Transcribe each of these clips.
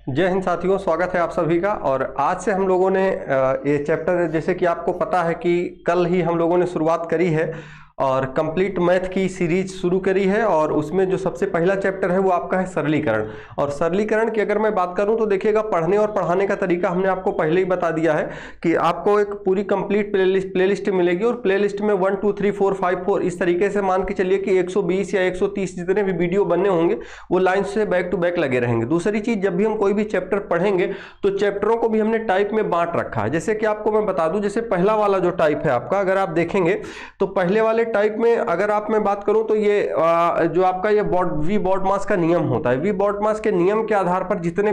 जय हिंद साथियों, स्वागत है आप सभी का। और आज से हम लोगों ने ये चैप्टर, जैसे कि आपको पता है कि कल ही हम लोगों ने शुरुआत करी है और कंप्लीट मैथ की सीरीज शुरू करी है। और उसमें जो सबसे पहला चैप्टर है वो आपका है सरलीकरण। और सरलीकरण की अगर मैं बात करूं तो देखिएगा, पढ़ने और पढ़ाने का तरीका हमने आपको पहले ही बता दिया है कि आपको एक पूरी कंप्लीट प्लेलिस्ट मिलेगी और प्लेलिस्ट में 1 2 3 4 5 4 इस तरीके से मान के चलिए कि 120 या 130 जितने भी वीडियो बनने होंगे वो लाइन से बैक टू बैक लगे रहेंगे। दूसरी चीज, जब भी हम कोई भी चैप्टर पढ़ेंगे तो चैप्टरों को भी हमने टाइप में बांट रखा है। जैसे कि आपको मैं बता दूं, जैसे पहला वाला जो टाइप है आपका, अगर आप देखेंगे तो पहले वाले टाइप में अगर आप मैं बात करूं तो ये जो आपका ये वी बॉडमास का नियम होता है, वी बॉडमास के नियम के आधार पर जितने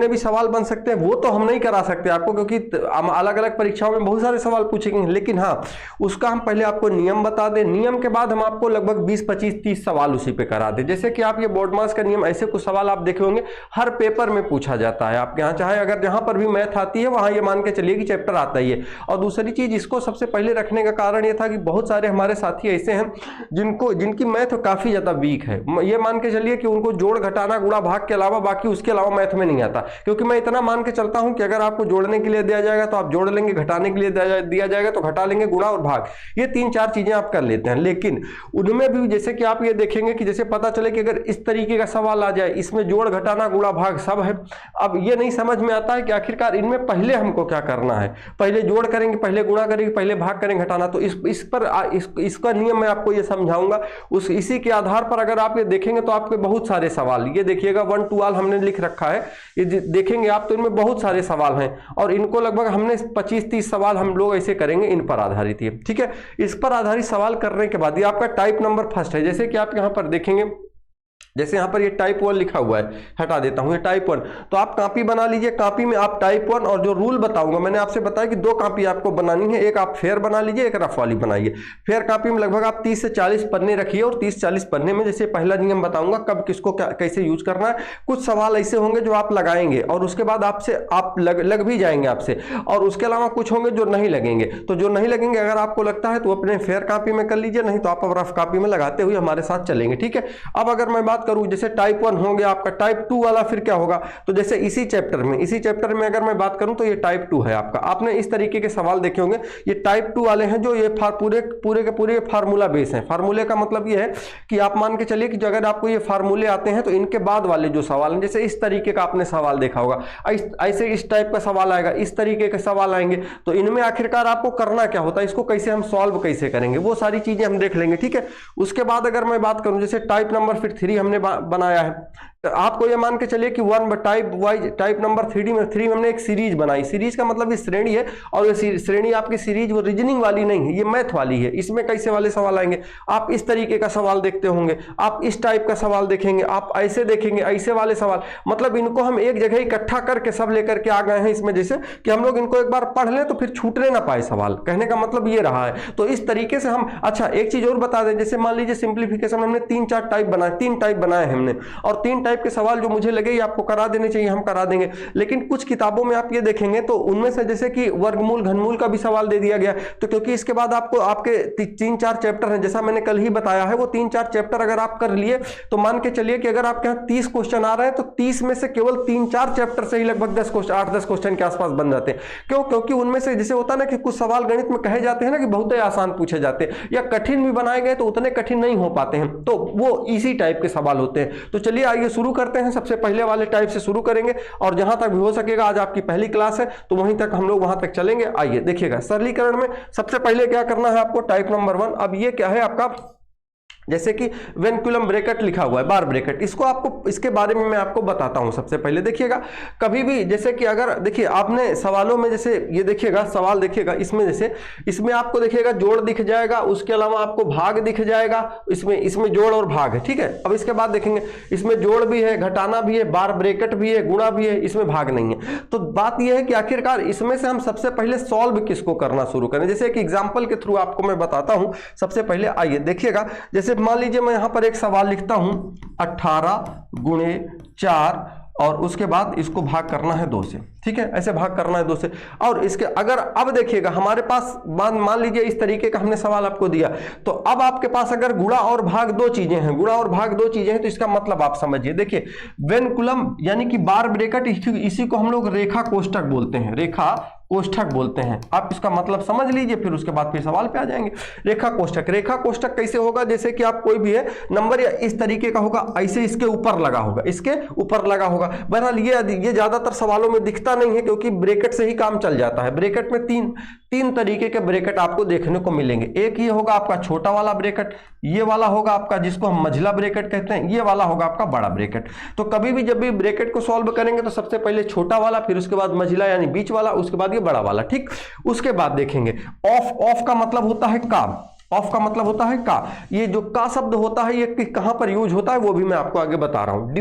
भी सवाल बन सकते हैं वो तो हम नहीं करा सकते आपको, क्योंकि अलग अलग परीक्षाओं में बहुत सारे सवाल पूछेंगे। लेकिन हाँ, उसका हम पहले आपको नियम बता दें, नियम के बाद हम आपको लगभग 20 25 30 सवाल उसी पे करा दें। जैसे कि आप ये बॉडमास का नियम, ऐसे कुछ सवाल आप देखे होंगे हर पेपर में पूछा जाता है आपके यहाँ, चाहे अगर जहां पर भी मैथ आती है वहां ये मान के चलिए कि चैप्टर आता ही है। और दूसरी चीज, इसको सबसे पहले रखने का कारण ये था कि बहुत सारे हमारे साथी ऐसे हैं जिनकी मैथ काफी ज्यादा वीक है। ये मान के चलिए कि उनको जोड़ घटाना गुणा भाग के अलावा बाकी उसके अलावा मैथ में नहीं आता। क्योंकि मैं इतना मान के चलता हूं कि अगर आपको जोड़ने के लिए दिया जाएगा तो आप जोड़ लेंगे, घटाने के लिए दिया जाएगा तो घटा लेंगे, गुणा और भाग, ये 3 4 चीजें आप कर लेते हैं। लेकिन उनमें भी जैसे कि आप ये देखेंगे कि जैसे पता चले कि अगर इस तरीके का सवाल आ जाए, इसमें जोड़ घटाना गुणा भाग सब है, अब ये नहीं समझ में आता है कि आखिरकार इनमें पहले हमको क्या करना है। पहले जोड़ करेंगे, पहले गुणा करेंगे, पहले भाग करेंगे, घटाना। तो इसका नियम मैं आपको ये समझाऊंगा। इसी के आधार पर अगर आप ये देखेंगे तो आपके बहुत सारे सवाल, ये देखिएगा 1 2 ऑल हमने लिख रखा है, ये देखेंगे आप तो इनमें बहुत सारे सवाल हैं और इनको लगभग हमने 25 30 सवाल हम लोग ऐसे करेंगे, इन पर आधारित है। ठीक है, इस पर आधारित सवाल करने के बाद ये आपका टाइप नंबर फर्स्ट है। जैसे कि आप यहां पर देखेंगे, जैसे यहां पर ये टाइप 1 लिखा हुआ है, हटा देता हूं ये टाइप 1, तो आप कॉपी बना लीजिए। कॉपी में आप टाइप 1 और जो रूल बताऊंगा, मैंने आपसे बताया कि 2 कॉपी आपको बनानी है, एक आप फेयर बना लीजिए, एक रफ वाली बनाइए। फेयर कॉपी में लगभग आप 30 से 40 पन्ने रखिए और 30 40 पन्ने में जैसे पहला नियम बताऊंगा कब किसको कैसे यूज करना है। कुछ सवाल ऐसे होंगे जो आप लगाएंगे और उसके बाद आप लग भी जाएंगे आपसे, और उसके अलावा कुछ होंगे जो नहीं लगेंगे। तो जो नहीं लगेंगे अगर आपको लगता है तो अपने फेयर कॉपी में कर लीजिए, नहीं तो आप रफ कॉपी में लगाते हुए हमारे साथ चलेंगे। ठीक है, अब अगर मैं बात करूं, जैसे टाइप 1 हो गया आपका, टाइप 2 वाला फिर क्या होगा, तो जैसे इसी चैप्टर में अगर मैं बात करूं तो ये टाइप 2 है आपका। आपने इस तरीके के सवाल देखे होंगे, ये टाइप 2 वाले हैं जो ये पूरे के पूरे फार्मूला बेस हैं। फार्मूले का मतलब ये है कि आप मान के चलिए कि अगर आपको ये फार्मूले आते हैं तो इनके बाद वाले जो सवाल हैं, जैसे इस तरीके का आपने सवाल देखा होगा, ऐसे इस टाइप का सवाल आएगा, इस तरीके के सवाल आएंगे, तो इनमें आखिरकार आपको करना क्या होता है, इसको कैसे हम सॉल्व कैसे करेंगे, वो सारी चीजें हम देख लेंगे। ठीक है, उसके बाद अगर मैं बात करूं, जैसे टाइप नंबर फिर 3 हमने बनाया है, तो आपको ये मान के चलिए कि टाइप नंबर 3 में हमने एक सीरीज बनाई। सीरीज का मतलब ये श्रेणी है, और ये श्रेणी आपकी सीरीज वो रीजनिंग वाली नहीं है, ये मैथ वाली है। इसमें कैसे वाले सवाल आएंगे, आप इस तरीके का सवाल देखते होंगे, आप इस टाइप का सवाल देखेंगे, आप ऐसे देखेंगे, ऐसे वाले सवाल, मतलब इनको हम एक जगह इकट्ठा करके सब लेकर के आ गए हैं इसमें, जैसे कि हम लोग इनको एक बार पढ़ लें तो फिर छूटने ना पाए सवाल, कहने का मतलब ये रहा है। तो इस तरीके से हम, अच्छा एक चीज और बता दें, जैसे मान लीजिए सिंप्लीफिकेशन हमने 3 4 टाइप बनाए, 3 टाइप बनाए हमने, और 3 टाइप के सवाल जो मुझे लगे आपको करा देने चाहिए हम करा देंगे। लेकिन कुछ किताबों में आप ये देखेंगे तो उनमें से जैसे कि वर्गमूल घनमूल का भी सवाल दे दिया गया, तो क्योंकि इसके बाद आपको आपके 3 4 चैप्टर हैं, जैसा मैंने कल ही बताया है, वो 3 4 चैप्टर अगर आप कर लिए तो मान के चलिए कि अगर आपके यहाँ 30 क्वेश्चन आ रहे हैं तो 30 में से केवल 3 4 चैप्टर से ही लगभग 10 क्वेश्चन, 8 10 क्वेश्चन के आसपास बन जाते हैं। क्यों? क्योंकि उनमें से जैसे होता है ना कि कुछ सवाल गणित में कहे जाते हैं ना कि बहुत ही आसान पूछे जाते हैं, या कठिन भी बनाए गए तो उतने कठिन नहीं हो पाते हैं, तो वो इसी टाइप के सवाल होते हैं। तो चलिए आइए शुरू करते हैं, सबसे पहले वाले टाइप से शुरू करेंगे, और जहां तक भी हो सकेगा, आज आपकी पहली क्लास है तो वहीं तक हम लोग वहां तक चलेंगे। आइए देखिएगा, सरलीकरण में सबसे पहले क्या करना है आपको, टाइप नंबर 1। अब ये क्या है आपका, जैसे कि वेनकुलम ब्रैकेट लिखा हुआ है, बार ब्रैकेट, इसको आपको, इसके बारे में मैं आपको बताता हूं। सबसे पहले देखिएगा, कभी भी जैसे कि अगर देखिए आपने सवालों में, जैसे ये देखिएगा सवाल देखिएगा, इसमें जैसे इसमें आपको देखिएगा जोड़ दिख जाएगा, उसके अलावा आपको भाग दिख जाएगा, इसमें जोड़ और भाग है। ठीक है, अब इसके बाद देखेंगे इसमें जोड़ भी है, घटाना भी है, बार ब्रैकेट भी है, गुणा भी है, इसमें भाग नहीं है। तो बात यह है कि आखिरकार इसमें से हम सबसे पहले सॉल्व किसको करना शुरू करें। जैसे एक एग्जाम्पल के थ्रू आपको मैं बताता हूं। सबसे पहले आइए देखिएगा, जैसे मान लीजिए मैं यहां पर एक सवाल लिखता हूं, 18 × 4 और उसके बाद इसको भाग करना है 2 से, ठीक है, ऐसे भाग करना है 2 से। और इसके अगर अब देखिएगा हमारे पास मान लीजिए इस तरीके का हमने सवाल आपको दिया, तो अब आपके पास अगर गुणा और भाग 2 चीजें हैं, गुणा और भाग 2 चीजें हैं, तो इसका मतलब आप समझिए, देखिए वेनकुलम यानी कि बार ब्रैकेट, इसी को हम लोग रेखा कोष्ठक बोलते हैं, रेखा कोष्ठक बोलते हैं। आप इसका मतलब समझ लीजिए, फिर उसके बाद फिर सवाल पे आ जाएंगे। रेखा कोष्ठक, रेखा कोष्ठक कैसे होगा, जैसे कि आप कोई भी है नंबर या इस तरीके का होगा, ऐसे इसके ऊपर लगा होगा, इसके ऊपर लगा होगा। बहरहाल ये ज्यादातर सवालों में दिखता नहीं है, क्योंकि ब्रैकेट से ही काम चल जाता है। ब्रैकेट में तीन तरीके के ब्रैकेट आपको देखने को मिलेंगे। एक ये होगा आपका छोटा वाला ब्रैकेट, ये वाला होगा आपका जिसको हम मझला ब्रैकेट कहते हैं, ये वाला होगा आपका बड़ा ब्रैकेट। तो कभी भी जब भी ब्रैकेट को सॉल्व करेंगे तो सबसे पहले छोटा वाला, फिर उसके बाद मझला यानी बीच वाला, उसके बाद ये बड़ा वाला, ठीक। उसके बाद देखेंगे ऑफ का मतलब होता है का, ऑफ का मतलब होता है का। ये जो का शब्द होता है ये कहां पर यूज होता है वो भी मैं आपको आगे बता रहा हूं।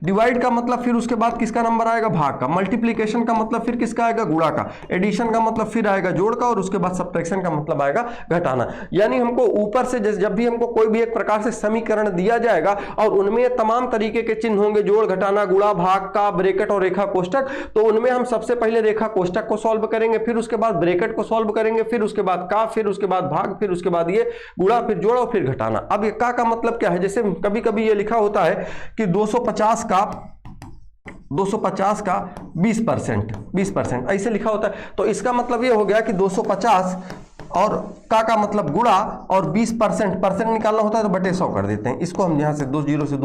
डिवाइड का मतलब फिर उसके बाद किसका नंबर आएगा, भाग का। मल्टीप्लीकेशन का मतलब फिर किसका आएगा, गुणा का। एडिशन का मतलब फिर आएगा जोड़ का, और उसके बाद सब्ट्रैक्शन का मतलब आएगा घटाना। यानी हमको ऊपर से जब भी हमको कोई भी एक प्रकार से समीकरण दिया जाएगा और उनमें तमाम तरीके के चिन्ह होंगे, जोड़, घटाना, गुणा, भाग का, ब्रैकेट और रेखा कोष्ठक, तो उनमें हम सबसे पहले रेखा कोष्ठक को सॉल्व करेंगे, फिर उसके बाद ब्रैकेट को सॉल्व करेंगे, फिर उसके बाद का, फिर उसके बाद भाग, फिर उसके बाद ये गुणा, फिर जोड़ और फिर घटाना। अब ये का मतलब क्या है, जैसे कभी कभी ये लिखा होता है कि 250 का 20% ऐसे लिखा होता है, तो इसका मतलब ये हो गया कि 250 और का मतलब गुणा और 20% निकालना होता है तो बटे 100 कर देते हैं। इसको हम यहां से 2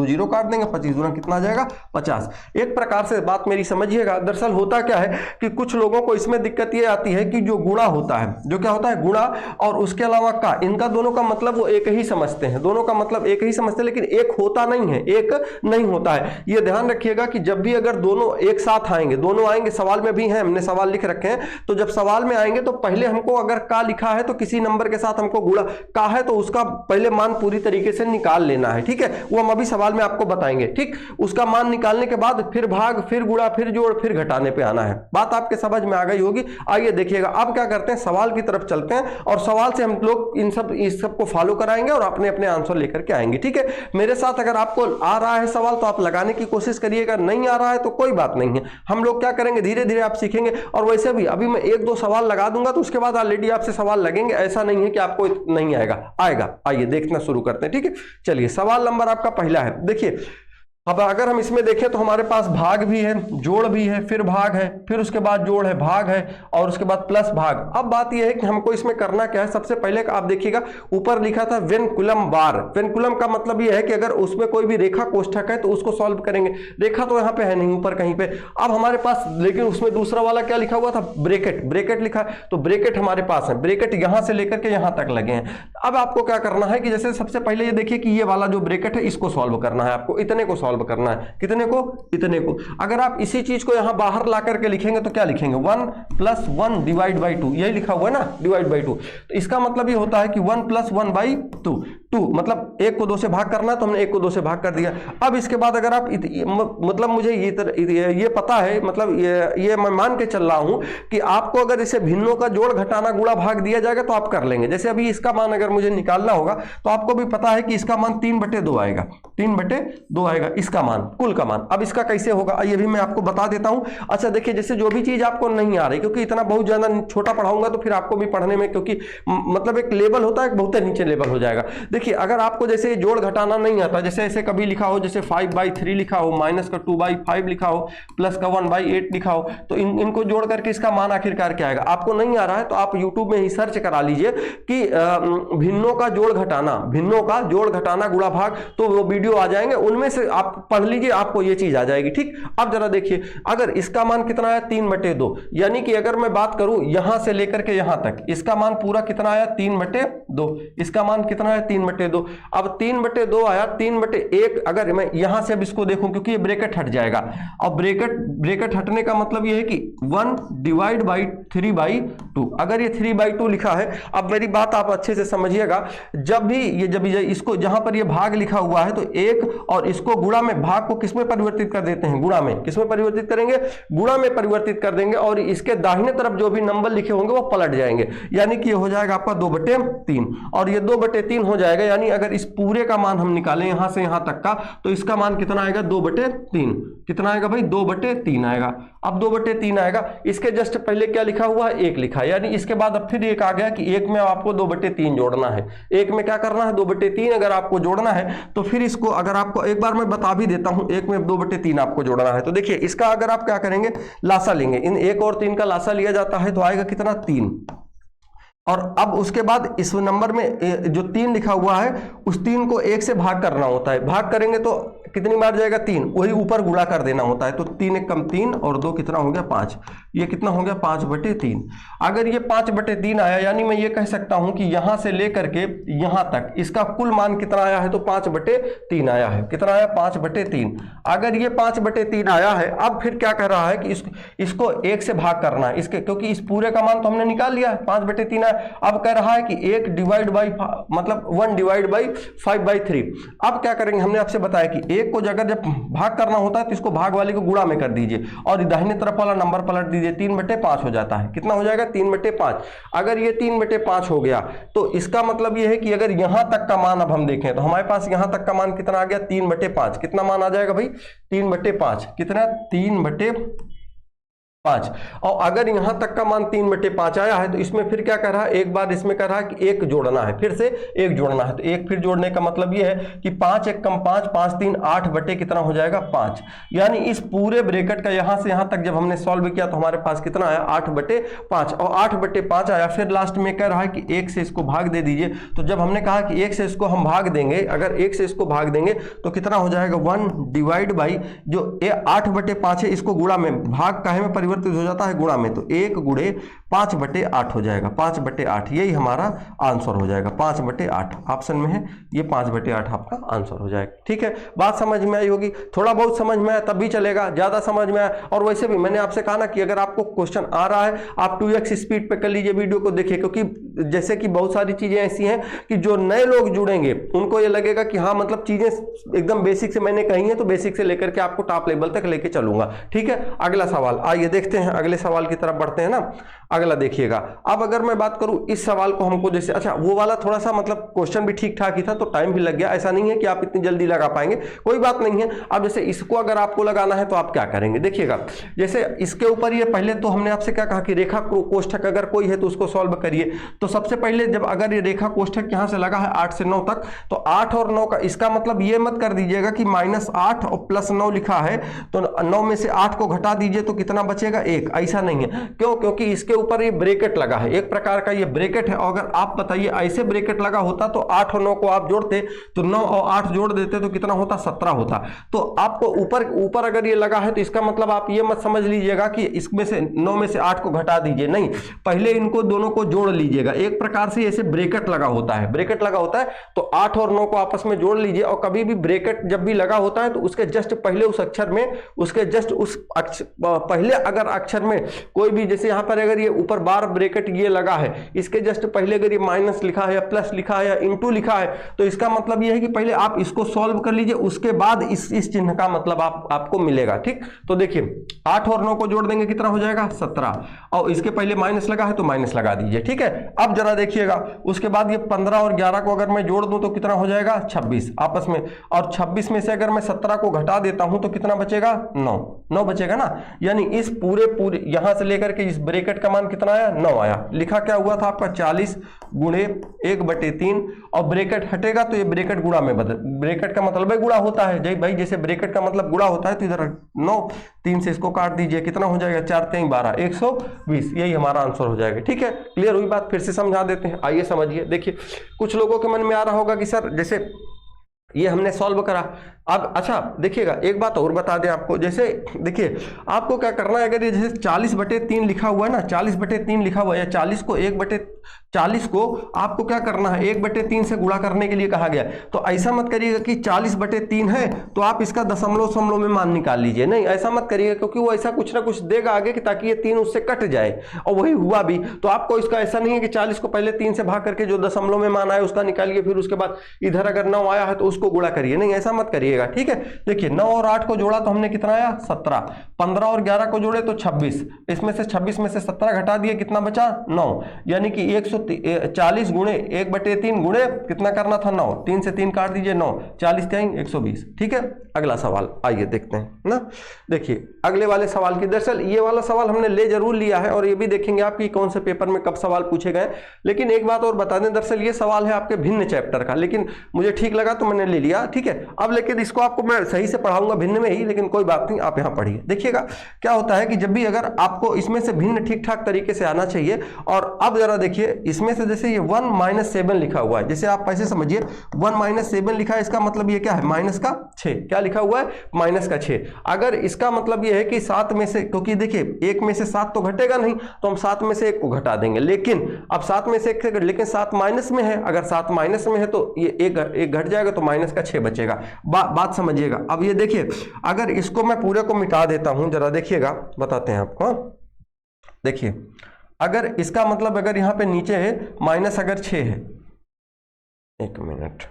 जीरो काट देंगे, 25 दूना कितना आ जाएगा, 50। एक प्रकार से बात मेरी समझिएगा। दरअसल होता क्या है कि कुछ लोगों को इसमें दिक्कत ये आती है कि जो गुणा होता है, जो क्या होता है, गुणा और उसके अलावा का, इनका दोनों का मतलब वो एक ही समझते हैं, दोनों का मतलब एक ही समझते हैं, लेकिन एक होता नहीं है, एक नहीं होता है। ये ध्यान रखिएगा कि जब भी अगर दोनों एक साथ आएंगे, दोनों आएंगे, सवाल में भी हैं, हमने सवाल लिख रखे हैं, तो जब सवाल में आएंगे तो पहले हमको अगर का लिखा है तो किसी नंबर के साथ हमको गुणा का है तो उसका पहले मान पूरी तरीके से निकाल लेना है, ठीक है। वो हम अभी सवाल में आपको बताएंगे, ठीक। उसका मान निकालने के बाद फिर भाग, फिर गुणा, फिर जोड़, फिर घटाने पे आना है। बात आपके समझ में आ गई होगी। आइए देखिएगा अब क्या करते हैं, सवाल की तरफ चलते हैं और सवाल से हम लोग इस सब को फॉलो कराएंगे और अपने अपने आंसर लेकर के आएंगे, ठीक है। मेरे साथ अगर आपको आ रहा है सवाल तो आप लगाने की कोशिश करिएगा, नहीं आ रहा है तो कोई बात नहीं है, हम लोग क्या करेंगे, धीरे धीरे आप सीखेंगे। और वैसे भी अभी मैं 1-2 सवाल लगा दूंगा तो उसके बाद ऑलरेडी आपसे सवाल लगेंगे, ऐसा नहीं है कि आपको नहीं आएगा। आइए देखना शुरू करते हैं, ठीक है। चलिए सवाल नंबर आपका पहला है, देखिए। अब अगर हम इसमें देखें तो हमारे पास भाग भी है, जोड़ भी है, फिर भाग है, फिर उसके बाद जोड़ है, भाग है और उसके बाद प्लस भाग। अब बात यह है कि हमको इसमें करना क्या है। सबसे पहले आप देखिएगा ऊपर लिखा था वेनकुलम बार। वेनकुलम का मतलब यह है कि अगर उसमें कोई भी रेखा कोष्ठक है तो उसको सॉल्व करेंगे। रेखा तो यहाँ पे है नहीं ऊपर कहीं पे। अब हमारे पास लेकिन उसमें दूसरा वाला क्या लिखा हुआ था, ब्रैकेट लिखा है, तो ब्रैकेट हमारे पास है। ब्रैकेट यहां से लेकर के यहां तक लगे हैं। अब आपको क्या करना है कि जैसे सबसे पहले ये देखिए कि ये वाला जो ब्रैकेट है इसको सॉल्व करना है, आपको इतने को सॉल्व करना है। कितने को, इतने को। अगर आप इसी चीज को यहां बाहर ला करके लिखेंगे तो क्या लिखेंगे, 1 + 1 डिवाइड बाई 2, यही लिखा हुआ है ना, डिवाइड बाई 2। तो इसका मतलब ये होता है कि 1 + 1 बाई 2, मतलब 1 को 2 से भाग करना है तो हमने 1 को 2 से भाग कर दिया। अब इसके बाद अगर आप मतलब मुझे ये पता है, मतलब ये मैं मान के चल रहा हूं कि आपको अगर इसे भिन्नों का जोड़, घटाना, गुणा, भाग दिया जाएगा तो आप कर लेंगे। जैसे अभी इसका मान अगर मुझे निकालना होगा तो आपको भी पता है कि इसका मान 3/2 आएगा, 3/2 आएगा इसका मान, कुल का मान। अब इसका कैसे होगा ये भी मैं आपको बता देता हूं। अच्छा देखिए, जैसे जो भी चीज आपको नहीं आ रही, क्योंकि इतना बहुत ज्यादा छोटा पढ़ाऊंगा तो फिर आपको भी पढ़ने में, क्योंकि मतलब एक लेवल होता है, बहुत नीचे लेवल हो जाएगा। देखिए अगर आपको जैसे जोड़ घटाना नहीं आता, जैसे ऐसे कभी लिखा हो, जैसे 5/3 लिखा हो, माइनस का 2/5 लिखा हो, प्लस का 1/8 लिखा हो, तो इनको जोड़ करके इसका मान आखिरकार क्या आएगा। आपको नहीं आ रहा है तो आप यूट्यूब में ही सर्च करा लीजिए कि भिन्नों का जोड़ घटाना, गुणा, भाग, तो वो वीडियो आ जाएंगे, उनमें से आप पढ़ लीजिए, आपको ये चीज आ जाएगी, ठीक। अब जरा देखिए, अगर इसका मान कितना आया, 3/2, यानी कि अगर मैं बात करूं यहां से लेकर के यहां तक, इसका मान पूरा कितना आया, 3/2। इसका मान कितना है, 3/2। अब 3/2 आया, 3/1 अगर मैं यहां से अब इसको देखूं, क्योंकि ये ब्रैकेट हट जाएगा। अब ब्रैकेट हटने का मतलब ये है कि 1 डिवाइड बाई 3/2। अगर ये 3/2 लिखा है, अब मेरी बात आप अच्छे से समझिएगा, जब इसको जहां पर ये भाग लिखा हुआ है तो 1 और इसको गुणा में, भाग को किसमें परिवर्तित कर देते हैं, गुणा में। किसमें परिवर्तित करेंगे, गुणा में परिवर्तित कर देंगे, और इसके दाहिने तरफ जो भी नंबर लिखे होंगे वो पलट जाएंगे, यानी कि ये हो जाएगा आपका 2/3, और ये 2/3 हो जाएगा आएगा, यानी अगर इस पूरे का मान हम निकालें यहां से यहां तक का, तो इसका मान कितना आएगा 2/3। कितना आएगा भाई 2/3 आएगा। अब 2/3 आएगा, इसके जस्ट पहले क्या लिखा हुआ है 1 लिखा है, यानी इसके बाद अब फिर एक आ गया कि 1 में आपको 2/3 जोड़ना है। 1 में क्या करना है 2/3 अगर आपको जोड़ना है तो फिर इसको अगर आपको एक बार मैं बता भी देता हूं, 1 में 2/3 आपको जोड़ना है तो देखिए इसका अगर आप क्या करेंगे लासा लेंगे, इन 1 और 3 का लासा लिया जाता है तो आएगा कितना 3। और अब उसके बाद इस नंबर में जो 3 लिखा हुआ है उस 3 को 1 से भाग करना होता है। भाग करेंगे तो कितनी बार जाएगा 3, वही ऊपर गुणा कर देना होता है। तो 3 एक कम 3 और 2 कितना हो गया 5, ये कितना हो गया 5/3। अगर ये 5/3 आया, यानी मैं ये कह सकता हूं कि यहां से लेकर के यहां तक इसका कुल मान कितना आया है तो 5/3 आया है। कितना आया 5/3। अगर ये 5/3 आया है, अब फिर क्या कह रहा है कि इसको 1 से भाग करना है इसके, क्योंकि इस पूरे का मान तो हमने निकाल लिया है 5/3 आया। अब कह रहा है कि 1 डिवाइड बाई मतलब 1 डिवाइड बाई 5/3। अब क्या करेंगे, हमने आपसे बताया कि 1 को अगर जब भाग करना होता है तो इसको भाग वाले को गुणा में कर दीजिए और दाहिने तरफ वाला नंबर पलट दीजिए, 3/5 हो जाता है। कितना हो जाएगा 3/5। अगर ये 3/5 हो गया तो इसका मतलब ये है कि अगर यहां तक का मान अब हम देखें तो हमारे पास यहां तक का मान कितना आ गया 3/5। कितना मान आ जाएगा भाई 3/5। कितना 3/5। और अगर यहां तक का मान 3/5 आया है तो इसमें फिर क्या कर रहा है, एक बार इसमें कर रहा है कि 1 जोड़ना है, फिर से 1 जोड़ना है। तो 1 फिर जोड़ने का मतलब यह है कि 5 1 कम 5, 5 3 8 बटे कितना हो जाएगा 5। यानी इस पूरे ब्रैकेट का यहां से यहां तक जब हमने सॉल्व किया तो हमारे पास कितना आया 8/5। और 8/5 आया, फिर लास्ट में कह रहा है कि 1 से इसको भाग दे दीजिए। तो जब हमने कहा कि 1 से इसको हम भाग देंगे, अगर 1 से इसको भाग देंगे तो कितना हो जाएगा 1 डिवाइड बाई जो 8/5 है इसको गुणा में भाग काहे में परिवर्तित हो जाता है गुणा में, तो 1 गुणे 5/8 हो जाएगा। 5/8 यही हमारा आंसर हो जाएगा। 5/8 ऑप्शन में है, ये 5/8 आपका आंसर हो जाएगा। ठीक है, बात समझ में आई होगी। थोड़ा बहुत समझ में आया तब भी चलेगा, ज्यादा समझ में आया। और वैसे भी मैंने आपसे कहा ना कि अगर आपको क्वेश्चन आ रहा है आप 2x स्पीड पे कर लीजिए, वीडियो को देखिए, क्योंकि जैसे कि बहुत सारी चीजें ऐसी हैं कि जो नए लोग जुड़ेंगे उनको ये लगेगा कि हाँ मतलब चीजें एकदम बेसिक से मैंने कही है तो बेसिक से लेकर के आपको टॉप लेवल तक लेके चलूंगा। ठीक है, अगला सवाल आइए देखते हैं, अगले सवाल की तरफ बढ़ते हैं ना। अगला देखिएगा, अब अगर मैं बात करूं इस सवाल को हमको जैसे, अच्छा वो वाला थोड़ा सा मतलब क्वेश्चन भी ठीक ठाक ही था तो टाइम भी लग गया, ऐसा नहीं है कि आप इतनी जल्दी लगा पाएंगे, कोई बात नहीं है। अब जैसे इसको अगर आपको लगाना है तो आप क्या करेंगे, देखिएगा जैसे इसके ऊपर ये पहले तो हमने आपसे क्या कहा कि रेखा कोष्ठक अगर कोई है तो उसको सॉल्व करिए। तो सबसे पहले जब अगर ये रेखा कोष्ठक यहां से लगा है 8 से 9 तक, तो 8 और 9 का इसका मतलब ये मत कर दीजिएगा कि -8 और +9 लिखा है तो 9 में से 8 को घटा दीजिए तो कितना बचेगा 1, ऐसा नहीं है। क्यों, क्योंकि इसके ऊपर ये ब्रैकेट लगा है, एक प्रकार का ये ब्रैकेट है। और अगर आप बताइए ऐसे ब्रैकेट लगा होता तो 8 और 9 को आप जोड़ते तो 9 और 8 जोड़ देते तो कितना होता 17 होता। तो आपको ऊपर अगर ये लगा है तो इसका मतलब आप ये मत समझ लीजिएगा कि इसमें से 9 में से 8 को घटा दीजिए, नहीं, पहले इनको दोनों को जोड़ लीजिएगा। एक प्रकार से ऐसे ब्रैकेट लगा होता है, ब्रैकेट लगा होता है तो 8 और 9 को आपस में जोड़ लीजिए। और कभी भी ब्रैकेट जब भी लगा होता है तो उसके जस्ट पहले उस अक्षर में, उसके जस्ट उस पहले अगर अक्षर में कोई भी, जैसे यहां पर अगर ये ऊपर बार ब्रैकेट ये लगा है, इसके जस्ट पहले अगर ये माइनस लिखा है या प्लस लिखा है या इनटू लिखा है तो इसका मतलब ये है कि पहले आप इसको सॉल्व कर लीजिए, उसके बाद इस चिन्ह का मतलब आपको मिलेगा। ठीक, तो देखिए 8 और 9 को जोड़ देंगे कितना हो जाएगा 17, और इसके पहले माइनस लगा है तो माइनस लगा दीजिए। ठीक है, अब जरा देखिएगा उसके बाद ये 15 और 11 को अगर मैं जोड़ दूं तो कितना हो जाएगा 26 आपस में, और 26 में से अगर मैं 17 को घटा देता हूं तो कितना बचेगा 9 बचेगा ना। यानी इस पूरे यहां से लेकर के इस ब्रैकेट का मान कितना आया 9 आया। लिखा क्या हुआ था आपका 40 गुणे 1/3, और ब्रैकेट हटेगा तो ये ब्रैकेट गुणा में बदल, ब्रैकेट का मतलब गुणा होता है जय भाई, जैसे ब्रैकेट का मतलब गुणा होता है तो इधर 9 3 से इसको काट दीजिए, कितना हो जाएगा 4 3 12 120, यही हमारा आंसर हो जाएगा। ठीक है, क्लियर हुई बात, फिर से समझा देते हैं, आइए समझिए। देखिए कुछ लोगों के मन में आ रहा होगा कि सर जैसे ये हमने सॉल्व करा, अब अच्छा देखिएगा एक बात और बता दें आपको, जैसे देखिए आपको क्या करना है, अगर ये जैसे 40/3 लिखा हुआ है ना, 40/3 लिखा हुआ है, या 40 को आपको क्या करना है 1/3 से गुणा करने के लिए कहा गया। तो ऐसा मत करिएगा कि 40/3 है तो आप इसका दशमलव में मान निकाल लीजिए, नहीं ऐसा मत करिएगा, क्योंकि वो ऐसा कुछ ना कुछ देगा आगे कि ताकि ये 3 उससे कट जाए, और वही हुआ भी। तो आपको इसका ऐसा नहीं है कि 40 को पहले 3 से भाग करके जो दशमलव में मान आया उसका निकालिए, फिर उसके बाद इधर अगर 9 आया है तो उसको उसको गुणा करिए, नहीं ऐसा मत करिएगा, ठीक है। देखिए 9 और 8 को जोड़ा तो हमने कितना आया 17, 15 और 11 को जोड़े तो 26, इसमें से 26 में से 17 घटा दिए, कितना बचा 9, यानी कि 140 गुणे 1/3 गुणे कितना करना था 9, 3 से 3 काट दीजिए 9, 40 3 120, ठीक है। अगला सवाल आइए देखते हैं ना। देखिए अगले वाले सवाल की, दरअसल ये वाला सवाल हमने ले जरूर लिया है और ये भी देखेंगे आपकी कौन से पेपर में कब सवाल पूछे गए, लेकिन एक बात और बता दें, दरअसल ये सवाल है आपके भिन्न चैप्टर का, लेकिन मुझे ठीक लगा तो मैंने ले लिया, ठीक है। अब लेकिन इसको आपको मैं सही से पढ़ाऊंगा भिन्न में ही, लेकिन कोई बात नहीं, आप यहाँ पढ़िए। देखिएगा क्या होता है कि जब भी अगर आपको इसमें से भिन्न ठीक ठाक तरीके से आना चाहिए, और अब जरा देखिए इसमें से जैसे ये 1 - 7 लिखा हुआ है, जैसे आप ऐसे समझिए 1 - 7 लिखा है, इसका मतलब ये क्या है माइनस का 6, क्या लिखा हुआ है माइनस का 6। अगर इसका मतलब ये है कि 7 में से, क्योंकि देखिए 1 में से 7 तो घटेगा नहीं, तो हम 7 में से 1 को घटा देंगे, लेकिन अब 7 में से 1, लेकिन 7 माइनस में है, अगर 7 माइनस में है तो ये एक घट जाएगा तो माइनस का 6 बचेगा। बात समझिएगा। अब ये देखिए अगर इसको मैं पूरे को मिटा देता हूं, जरा देखिएगा बताते हैं आपको। देखिए अगर इसका मतलब अगर यहां पे नीचे है माइनस अगर 6 है, एक मिनट,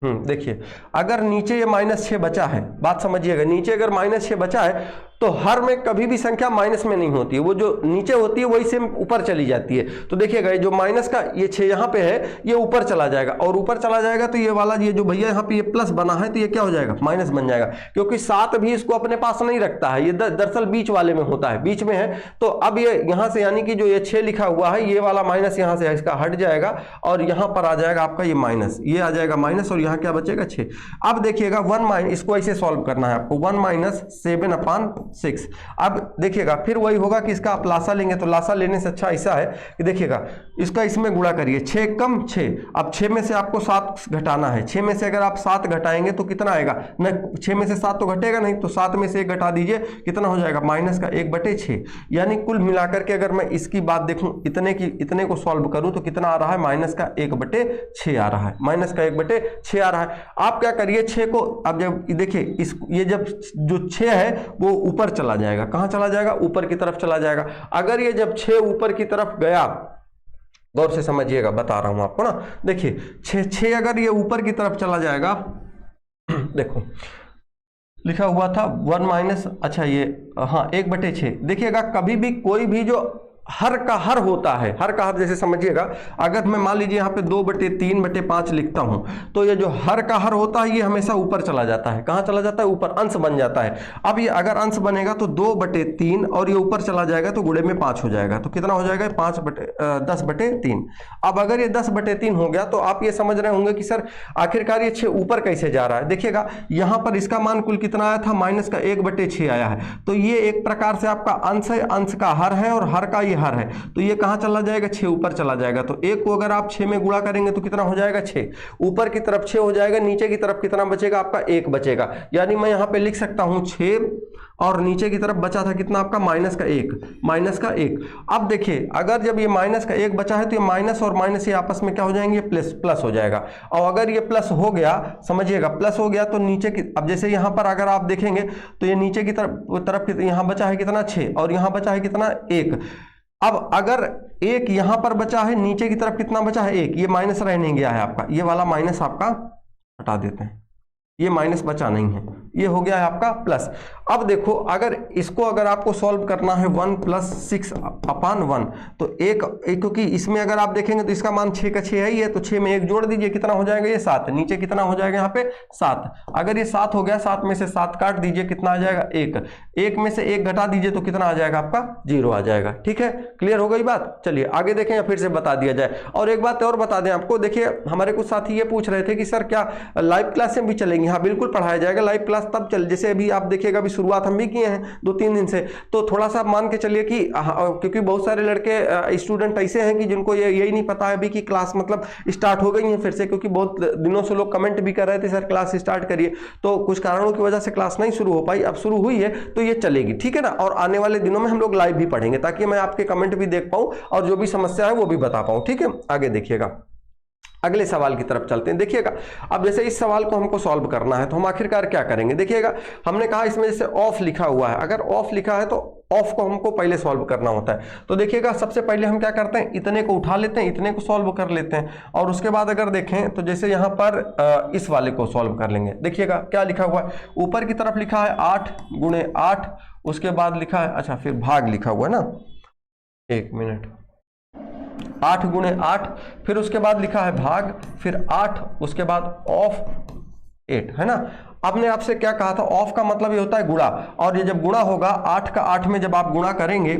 देखिए अगर नीचे ये -6 बचा है, बात समझिएगा, नीचे अगर -6 बचा है तो हर में कभी भी संख्या माइनस में नहीं होती है, वो जो नीचे होती है वही सेम ऊपर चली जाती है। तो देखिएगा ये जो माइनस का ये 6 यहाँ पे है, ये ऊपर चला जाएगा, और ऊपर चला जाएगा तो ये वाला ये जो भैया यहाँ पे ये प्लस बना है तो ये क्या हो जाएगा माइनस बन जाएगा, क्योंकि 7 भी इसको अपने पास नहीं रखता है, ये दरअसल बीच वाले में होता है, बीच में है। तो अब ये यहाँ से यानी कि जो ये 6 लिखा हुआ है, ये वाला माइनस यहाँ से इसका हट जाएगा और यहाँ पर आ जाएगा आपका ये माइनस, ये आ जाएगा माइनस, और यहाँ क्या बचेगा 6। अब देखिएगा 1 इसको ऐसे सॉल्व करना है आपको, 1 - 7/6। अब देखिएगा फिर वही होगा कि इसका आप लासा लेंगे, तो लासा लेने से अच्छा ऐसा है कि देखिएगा इसका इसमें गुणा करिए, 6 कम 6, अब 6 में से आपको 7 घटाना है, 6 में से अगर आप 7 घटाएंगे तो कितना आएगा, न 6 में से 7 तो घटेगा नहीं, तो 7 में से 1 घटा दीजिए, कितना हो जाएगा माइनस का 1/6। यानी कुल मिलाकर के अगर मैं इसकी बात देखूं, इतने को सॉल्व करूं तो कितना आ रहा है माइनस का 1/6 आ रहा है, माइनस का 1/6 आ रहा है। आप क्या करिए 6 को, अब जब देखिए ये जब जो 6 है वो ऊपर चला जाएगा, कहां चला जाएगा ऊपर की तरफ चला जाएगा। अगर ये जब 6 ऊपर की तरफ गया, गौर से समझिएगा बता रहा हूं आपको ना, देखिए 6 अगर ये ऊपर की तरफ चला जाएगा, देखो लिखा हुआ था 1 - अच्छा ये 1/6। देखिएगा कभी भी कोई भी जो हर का हर होता है, हर का हर जैसे समझिएगा, अगर मैं मान लीजिए यहाँ पे 2/3/5 लिखता हूं, तो ये जो हर का हर होता है ये हमेशा ऊपर चला जाता है, कहां चला जाता है ऊपर, अंश बन जाता है। अब ये अगर अंश बनेगा तो 2/3 और ये ऊपर चला जाएगा तो गुणे में 5 हो जाएगा, तो कितना हो जाएगा 10/3। अब अगर ये 10/3 हो गया तो आप ये समझ रहे होंगे कि सर आखिरकार ये 6 ऊपर कैसे जा रहा है। देखिएगा यहां पर इसका मान कुल कितना आया था माइनस का 1/6 आया है, तो ये एक प्रकार से आपका अंश है, अंश का हर है और हर का हर है, तो ये कहां चला जाएगा 6 ऊपर चला जाएगा। तो 1 को अगर आप 6 में गुणा करेंगे तो कितना हो जाएगा 6, ऊपर की तरफ 6 हो जाएगा, नीचे की तरफ कितना बचेगा आपका 1 बचेगा। यानी मैं यहां पे लिख सकता हूं 6 और नीचे की तरफ बचा था कितना आपका माइनस का 1। अब देखिए अगर जब ये माइनस का 1 बचा है तो ये माइनस और माइनस ये आपस में क्या हो जाएंगे, प्लस हो जाएगा। और अगर ये प्लस हो गया, समझिएगा प्लस हो गया, तो नीचे की, अब जैसे यहां पर अगर आप देखेंगे तो ये नीचे की तरफ यहां बचा है कितना 6 और यहां बचा है कितना 1। अब अगर 1 यहां पर बचा है, नीचे की तरफ कितना बचा है 1, ये माइनस रह नहीं गया है आपका, ये वाला माइनस आपका हटा देते हैं, ये माइनस बचा नहीं है, ये हो गया है आपका प्लस। अब देखो अगर इसको अगर आपको सॉल्व करना है 1 + 6/1, तो एक क्योंकि इसमें अगर आप देखेंगे तो इसका मान 6 का 6 है ही है, तो 6 में 1 जोड़ दीजिए, कितना हो जाएगा ये 7, नीचे कितना हो जाएगा यहाँ पे 7। अगर ये 7 हो गया, 7 में से 7 काट दीजिए, कितना आ जाएगा 1 में से 1 घटा दीजिए तो कितना आ जाएगा आपका 0 आ जाएगा। ठीक है, क्लियर हो गई बात। चलिए आगे देखें या फिर से बता दिया जाए। और एक बात और बता दें आपको, देखिए हमारे कुछ साथी ये पूछ रहे थे कि सर क्या लाइव क्लास में भी चलेंगी। हाँ बिल्कुल पढ़ाया जाएगा, लाइव क्लास तब चल, जैसे अभी आप देखिएगा अभी शुरुआत हम भी किए हैं 2-3 दिन से, तो थोड़ा सा मान के चलिए कि क्योंकि बहुत सारे लड़के स्टूडेंट ऐसे हैं कि जिनको यही नहीं पता है अभी कि क्लास मतलब स्टार्ट हो गई है फिर से, क्योंकि बहुत दिनों से लोग कमेंट भी कर रहे थे सर क्लास स्टार्ट करिए, तो कुछ कारणों की वजह से क्लास नहीं शुरू हो पाई, अब शुरू हुई है तो ये चलेगी। ठीक है ना, और आने वाले दिनों में हम लोग लाइव भी पढ़ेंगे ताकि मैं आपके कमेंट भी देख पाऊं और जो भी समस्या है वो भी बता पाऊं। ठीक है, आगे देखिएगा। अगले सवाल की तरफ चलते हैं। देखिएगा, अब जैसे इस सवाल को हमको सॉल्व करना है तो हम आखिरकार क्या करेंगे। देखिएगा, हमने कहा इसमें जैसे ऑफ लिखा हुआ है, अगर ऑफ लिखा है तो ऑफ को हमको पहले सॉल्व करना होता है। तो देखिएगा, सबसे पहले हम क्या करते हैं, इतने को उठा लेते हैं, इतने को सॉल्व कर लेते हैं, और उसके बाद अगर देखें तो जैसे यहाँ पर इस वाले को सॉल्व कर लेंगे। देखिएगा क्या लिखा हुआ है, ऊपर की तरफ लिखा है 8 गुणे 8, उसके बाद लिखा है, अच्छा फिर भाग लिखा हुआ है ना, 1 मिनट, 8 गुणे 8, फिर उसके बाद लिखा है भाग, फिर 8, उसके बाद ऑफ 8, है ना। आपने आपसे क्या कहा था, ऑफ का मतलब ये होता है गुणा, और ये जब गुणा होगा 8 का 8 में जब आप गुणा करेंगे,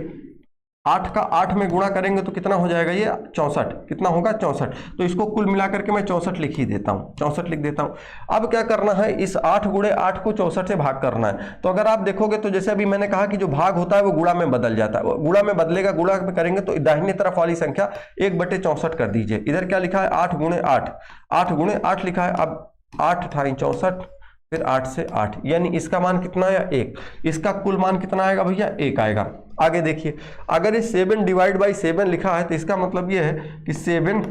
8 का 8 में गुणा करेंगे तो कितना हो जाएगा, ये 64, कितना होगा 64। तो इसको कुल मिलाकर के मैं 64 लिख ही देता हूँ, 64 लिख देता हूँ। अब क्या करना है, इस 8 गुणे 8 को 64 से भाग करना है। तो अगर आप देखोगे तो जैसे अभी मैंने कहा कि जो भाग होता है वो गुणा में बदल जाता है, गुणा में बदलेगा, गुणा में करेंगे तो दाहिने तरफ वाली संख्या 1/64 कर दीजिए। इधर क्या लिखा है, 8 गुणे 8, 8 गुणे 8 लिखा है। अब 8 अठाई 64, फिर 8 से 8, यानी इसका मान कितना आया 1, इसका कुल मान कितना आएगा भैया 1 आएगा। आगे देखिए, अगर ये 7 डिवाइड बाई 7 लिखा है तो इसका मतलब ये है कि 7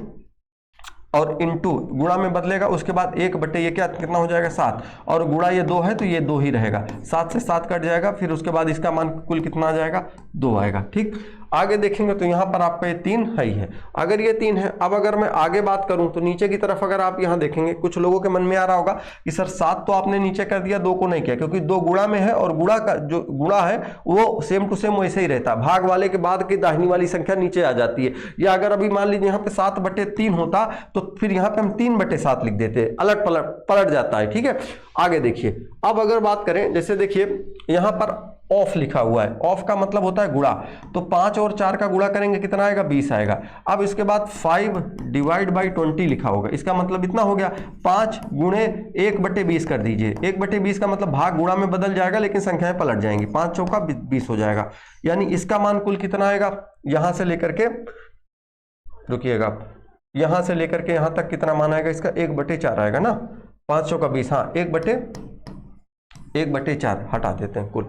और इंटू गुणा में बदलेगा, उसके बाद 1 बटे ये क्या कितना हो जाएगा 7, और गुणा ये 2 है तो ये 2 ही रहेगा, 7 से 7 कट जाएगा, फिर उसके बाद इसका मान कुल कितना आ जाएगा 2 आएगा। ठीक, आगे देखेंगे तो यहाँ पर आपका ये 3 है ही है। अगर ये 3 है, अब अगर मैं आगे बात करूँ तो नीचे की तरफ अगर आप यहाँ देखेंगे, कुछ लोगों के मन में आ रहा होगा कि सर 7 तो आपने नीचे कर दिया, 2 को नहीं किया, क्योंकि 2 गुणा में है और गुणा का जो गुणा है वो सेम टू सेम वैसे ही रहता है, भाग वाले के बाद की दाहिनी वाली संख्या नीचे आ जाती है। या अगर अभी मान लीजिए यहाँ पे 7/3 होता तो फिर यहाँ पे हम 3/7 लिख देते, अलग पलट जाता है। ठीक है, आगे देखिए, अब अगर बात करें, जैसे देखिए यहाँ पर ऑफ लिखा हुआ है, ऑफ का मतलब होता है गुणा, तो 5 और 4 का गुणा करेंगे कितना आएगा 20 आएगा। अब इसके बाद 5 डिवाइड बाई 20 लिखा होगा, इसका मतलब इतना हो गया 5 गुणे 1/20 कर दीजिए। 1/20 का मतलब भाग गुणा में बदल जाएगा लेकिन संख्याएं पलट जाएंगी, 5 चौका 20 हो जाएगा, यानी इसका मान कुल कितना आएगा, यहां से लेकर के, रुकिएगा, यहां से लेकर के यहां तक कितना मान आएगा इसका 1/4 आएगा ना, 5 चौका 20, हाँ 1/4 हटा देते हैं कुल,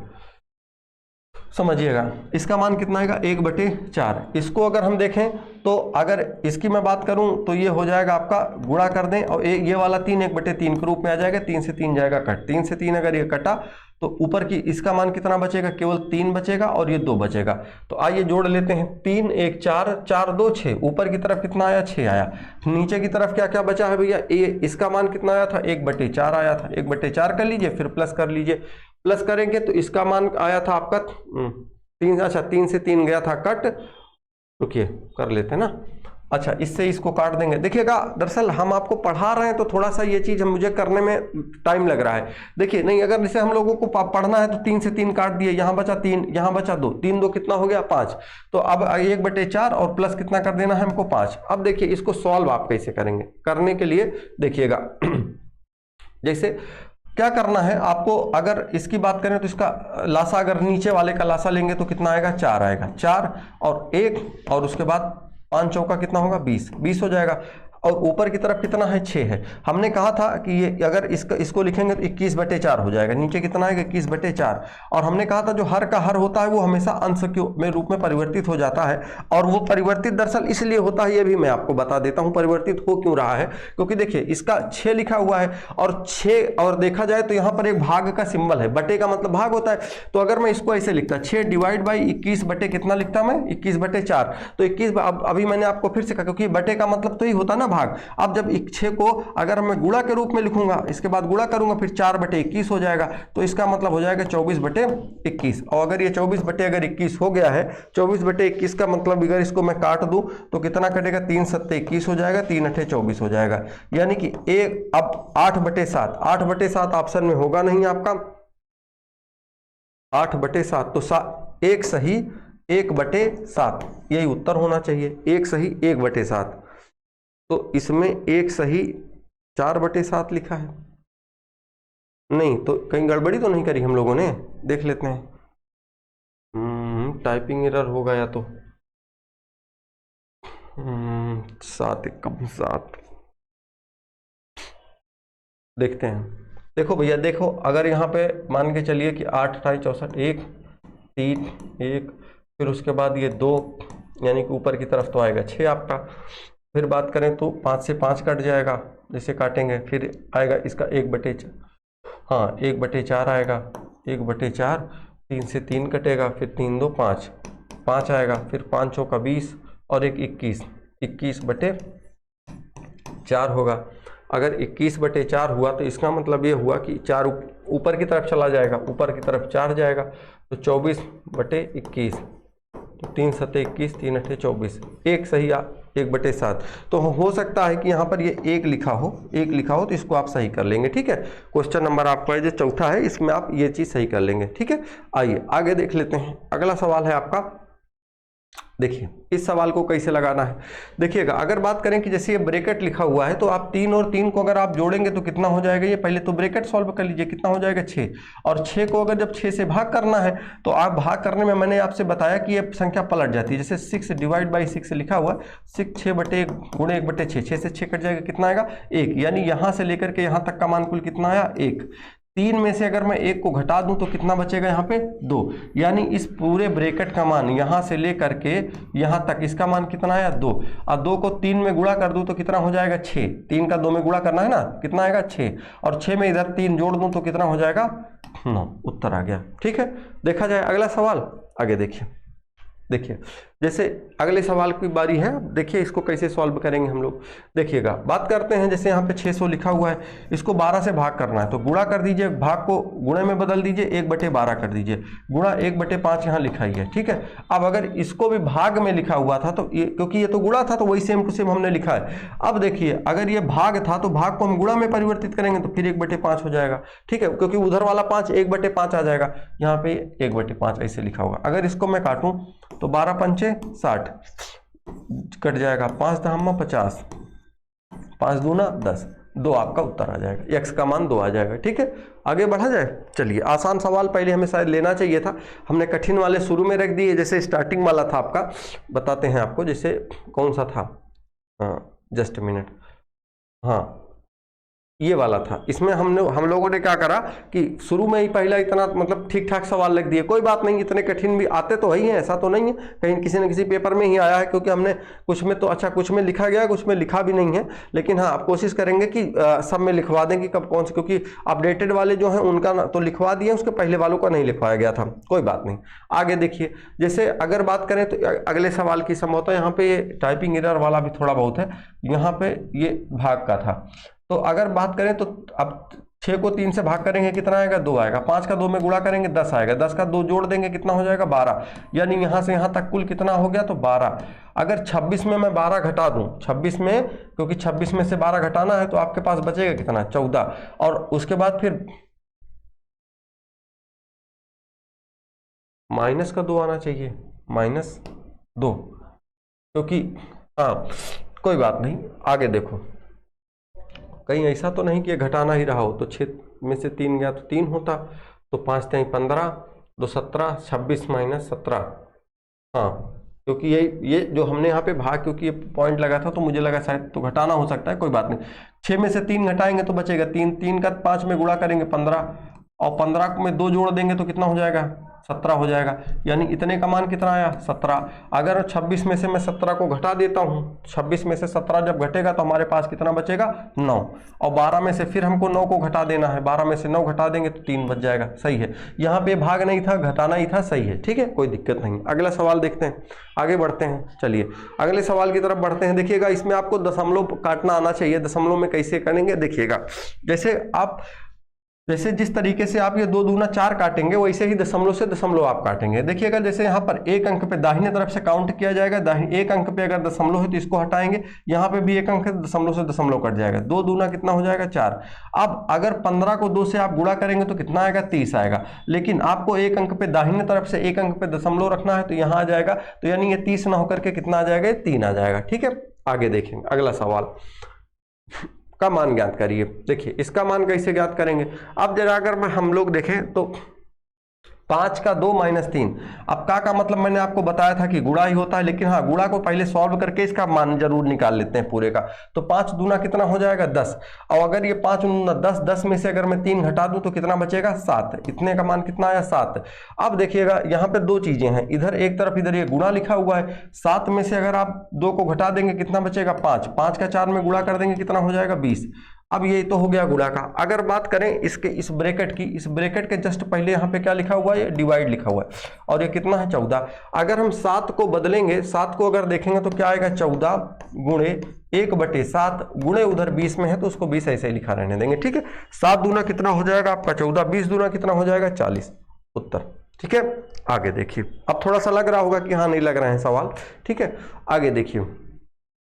समझिएगा इसका मान कितना आएगा 1/4। इसको अगर हम देखें तो अगर इसकी मैं बात करूं तो ये हो जाएगा आपका, गुणा कर दें और ये वाला 3 1/3 के रूप में आ जाएगा, 3 से 3 जाएगा कट, 3 से 3 अगर ये कटा तो ऊपर की इसका मान कितना बचेगा, केवल 3 बचेगा और ये 2 बचेगा। तो आइए जोड़ लेते हैं, 3 1 4, 4 2 6, ऊपर की तरफ कितना आया 6 आया, नीचे की तरफ क्या क्या बचा है भैया, इसका मान कितना आया था 1/4 आया था, 1/4 कर लीजिए, फिर प्लस कर लीजिए, प्लस करेंगे तो इसका मान आया था आपका 3, अच्छा 3 से 3 गया था कट, रुकिए कर लेते हैं ना, अच्छा इससे इसको काट देंगे। देखिएगा, दरअसल हम आपको पढ़ा रहे हैं तो थोड़ा सा ये चीज़ मुझे करने में टाइम लग रहा है। देखिए नहीं, अगर जैसे हम लोगों को पढ़ना है तो 3 से 3 काट दिए, यहाँ बचा 3, यहाँ बचा 2, 3 2 कितना हो गया 5, तो अब 1/4 और प्लस कितना कर देना है हमको 5। अब देखिए इसको सॉल्व आप कैसे करेंगे, करने के लिए देखिएगा जैसे क्या करना है आपको, अगर इसकी बात करें तो इसका लासा अगर नीचे वाले का लासा लेंगे तो कितना आएगा 4 आएगा, 4 और 1 और उसके बाद 5 चौका कितना होगा 20 हो जाएगा, और ऊपर की तरफ कितना है 6 है। हमने कहा था कि ये अगर इसको लिखेंगे तो 21/4 हो जाएगा, नीचे कितना आएगा 21/4, और हमने कहा था जो हर का हर होता है वो हमेशा अंश में रूप में परिवर्तित हो जाता है, और वो परिवर्तित दरअसल इसलिए होता है, ये भी मैं आपको बता देता हूँ परिवर्तित हो क्यों रहा है, क्योंकि देखिए इसका 6 लिखा हुआ है और 6 और देखा जाए तो यहाँ पर एक भाग का सिंबल है, बटे का मतलब भाग होता है, तो अगर मैं इसको ऐसे लिखता 6 डिवाइड बाई 21 बटे कितना लिखता मैं 21/4, तो 21 अभी मैंने आपको फिर से कहा क्योंकि बटे का मतलब तो ही होता ना भाग। अब जब 6 को अगर मैं गुणा के रूप में लिखूंगा, इसके बाद गुणा करूंगा फिर 4/21 हो जाएगा, तो इसका मतलब हो जाएगा 24/21, और अगर ये 24/21 हो गया है, 24/21 का मतलब अगर इसको मैं काट दूं तो कितना कटेगा 3 7 21 हो जाएगा, 3 8 24 हो जाएगा, यानी कि एक अब 8/7, 8/7 ऑप्शन में होगा नहीं आपका, 8/7 तो 1 सही 1/7 यही उत्तर होना चाहिए, 1 सही 1/7, तो इसमें 1 सही 4/7 लिखा है, नहीं तो कहीं गड़बड़ी तो नहीं करी हम लोगों ने, देख लेते हैं, टाइपिंग एरर होगा या तो 7 1 7, देखते हैं। देखो भैया देखो, अगर यहाँ पे मान के चलिए कि 8 28 64, 1 3 1, फिर उसके बाद ये 2, यानी कि ऊपर की तरफ तो आएगा 6 आपका, फिर बात करें तो 5 से 5 कट जाएगा, जैसे काटेंगे फिर आएगा इसका 1/4, हाँ 1/4 आएगा, 1/4, 3 से 3 कटेगा, फिर 3 2 5, 5 आएगा, फिर 5 चौका 20 और एक 21, 21/4 होगा। अगर 21/4 हुआ तो इसका मतलब ये हुआ कि 4 ऊपर की तरफ चला जाएगा, ऊपर की तरफ 4 जाएगा, तो 24/21, तो 3 7 21, 3 8 24, एक सही 1/7। तो हो सकता है कि यहाँ पर ये 1 लिखा हो, 1 लिखा हो, तो इसको आप सही कर लेंगे, ठीक है। क्वेश्चन नंबर आपका जो चौथा है इसमें आप ये चीज़ सही कर लेंगे, ठीक है। आइए आगे देख लेते हैं। अगला सवाल है आपका, देखिए इस सवाल को कैसे लगाना है। देखिएगा, अगर बात करें कि जैसे ये ब्रैकेट लिखा हुआ है तो आप 3 और 3 को अगर आप जोड़ेंगे तो कितना हो जाएगा, ये पहले तो ब्रैकेट सॉल्व कर लीजिए, कितना हो जाएगा 6, और 6 को अगर जब 6 से भाग करना है तो आप भाग करने में मैंने आपसे बताया कि ये संख्या पलट जाती है। जैसे 6 डिवाइड बाई 6 लिखा हुआ, 6 6/1 गुणे 1/6, 6 से 6 कट जाएगा, कितना आएगा 1, यानी यहाँ से लेकर के यहाँ तक का मान कुल कितना आया 1। 3 में से अगर मैं 1 को घटा दूं तो कितना बचेगा यहाँ पे 2, यानी इस पूरे ब्रैकेट का मान यहाँ से लेकर के यहाँ तक इसका मान कितना आया 2, और 2 को 3 में गुणा कर दूं तो कितना हो जाएगा 6, 3 का 2 में गुणा करना है ना, कितना आएगा 6, और 6 में इधर 3 जोड़ दूं तो कितना हो जाएगा 9, उत्तर आ गया, ठीक है। देखा जाए अगला सवाल, आगे देखिए। देखिए जैसे अगले सवाल की बारी है, देखिए इसको कैसे सॉल्व करेंगे हम लोग। देखिएगा, बात करते हैं, जैसे यहाँ पे 600 लिखा हुआ है, इसको 12 से भाग करना है तो गुणा कर दीजिए, भाग को गुणे में बदल दीजिए, 1/12 कर दीजिए, गुणा 1/5 यहाँ लिखा ही है, ठीक है। अब अगर इसको भी भाग में लिखा हुआ था तो ये, क्योंकि ये तो गुणा था तो वही सेम टू सेम हमने लिखा है। अब देखिए अगर ये भाग था तो भाग को हम गुणा में परिवर्तित करेंगे तो फिर 1/5 हो जाएगा, ठीक है, क्योंकि उधर वाला 5 1/5 आ जाएगा, यहाँ पे 1/5 ऐसे लिखा होगा। अगर इसको मैं काटूं तो 12 पंचे 60 कट जाएगा, 5 दहम्मा 50, 5 दूना 10, 2 आपका उत्तर आ जाएगा, x का मान 2 आ जाएगा, ठीक है। आगे बढ़ा जाए, चलिए आसान सवाल पहले हमें शायद लेना चाहिए था, हमने कठिन वाले शुरू में रख दिए। जैसे स्टार्टिंग वाला था आपका, बताते हैं आपको, जैसे कौन सा था, हाँ जस्ट मिनट, हाँ ये वाला था। इसमें हम लोगों ने क्या करा कि शुरू में ही पहला इतना मतलब ठीक ठाक सवाल लिख दिए, कोई बात नहीं, इतने कठिन भी आते तो ही हैं, ऐसा तो नहीं है, कहीं किसी न किसी पेपर में ही आया है, क्योंकि हमने कुछ में तो अच्छा कुछ में लिखा गया, कुछ में लिखा भी नहीं है, लेकिन हाँ आप कोशिश करेंगे कि सब में लिखवा दें कि कब कौन से, क्योंकि अपडेटेड वाले जो हैं उनका तो लिखवा दिए, उसके पहले वालों का नहीं लिखवाया गया था, कोई बात नहीं। आगे देखिए, जैसे अगर बात करें तो अगले सवाल की संभवतः यहाँ पे ये टाइपिंग एरर वाला भी थोड़ा बहुत है, यहाँ पे ये भाग का था। तो अगर बात करें तो अब 6 को 3 से भाग करेंगे कितना आएगा 2 आएगा, 5 का 2 में गुणा करेंगे 10 आएगा, 10 का 2 जोड़ देंगे कितना हो जाएगा 12, यानी यहाँ से यहाँ तक कुल कितना हो गया तो 12। अगर 26 में मैं 12 घटा दूं, 26 में, क्योंकि 26 में से 12 घटाना है तो आपके पास बचेगा कितना 14, और उसके बाद फिर माइनस का 2 आना चाहिए, -2, क्योंकि हाँ कोई बात नहीं। आगे देखो, कहीं ऐसा तो नहीं कि ये घटाना ही रहा हो, तो 6 में से 3 गया तो 3 होता, तो 5 3 15, 2 17, 26 - 17, हाँ क्योंकि ये जो हमने यहाँ पे भाग, क्योंकि ये पॉइंट लगा था तो मुझे लगा शायद तो घटाना हो सकता है, कोई बात नहीं। 6 में से 3 घटाएंगे तो बचेगा 3, 3 का 5 में गुणा करेंगे 15, और 15 में 2 जोड़ देंगे तो कितना हो जाएगा 17 हो जाएगा, यानी इतने का मान कितना आया 17। अगर 26 में से मैं 17 को घटा देता हूँ, 26 में से 17 जब घटेगा तो हमारे पास कितना बचेगा 9, और 12 में से फिर हमको 9 को घटा देना है, 12 में से 9 घटा देंगे तो 3 बच जाएगा, सही है। यहाँ पे भाग नहीं था, घटाना ही था, सही है, ठीक है, कोई दिक्कत नहीं। अगला सवाल देखते हैं, आगे बढ़ते हैं, चलिए अगले सवाल की तरफ बढ़ते हैं। देखिएगा, इसमें आपको दशमलव काटना आना चाहिए, दशमलव में कैसे करेंगे देखिएगा। जैसे जिस तरीके से आप ये 2 दूना 4 काटेंगे, वैसे ही दशमलव से दशमलव आप काटेंगे। देखिएगा, जैसे यहाँ पर एक अंक पे दाहिने तरफ से काउंट किया जाएगा, एक अंक पे अगर दशमलव है तो इसको हटाएंगे, यहाँ पे भी एक अंक है, दशमलव से दशमलव कट जाएगा, 2 दूना कितना हो जाएगा 4। अब अगर 15 को 2 से आप गुणा करेंगे तो कितना आएगा 30 आएगा, लेकिन आपको एक अंक पे दाहिने तरफ से एक अंक पे दशमलव रखना है तो यहाँ आ जाएगा, तो यानी ये 30 ना होकर के कितना आ जाएगा 3 आ जाएगा, ठीक है। आगे देखेंगे अगला सवाल का मान ज्ञात करिए। देखिए इसका मान कैसे ज्ञात करेंगे, अब जरा अगर हम लोग देखें तो 5 का 2 माइनस 3। अब का मतलब मैंने आपको बताया था कि गुणा ही होता है, लेकिन हाँ गुणा को पहले सॉल्व करके इसका मान जरूर निकाल लेते हैं पूरे का। तो 5 दूना कितना हो जाएगा 10, और अगर ये 5 दूना 10, 10 में से अगर मैं 3 घटा दूं तो कितना बचेगा 7। इतने का मान कितना आया 7। अब देखिएगा यहाँ पे दो चीजें हैं, इधर एक तरफ इधर ये गुणा लिखा हुआ है, 7 में से अगर आप 2 को घटा देंगे कितना बचेगा 5, 5 का 4 में गुणा कर देंगे कितना हो जाएगा 20। अब ये तो हो गया गुणा का। अगर बात करें इसके इस ब्रैकेट की, इस ब्रैकेट के जस्ट पहले यहाँ पे क्या लिखा हुआ है, डिवाइड लिखा हुआ है, और ये कितना है 14। अगर हम 7 को बदलेंगे, 7 को अगर देखेंगे तो क्या आएगा 14 गुणे 1/7 गुणे उधर 20 में है तो उसको 20 ऐसे ही लिखा रहने देंगे, ठीक है। 7 दूना कितना हो जाएगा आपका 14, 20 दूना कितना हो जाएगा 40 उत्तर, ठीक है। आगे देखिए, अब थोड़ा सा लग रहा होगा कि हाँ नहीं लग रहे हैं सवाल, ठीक है। आगे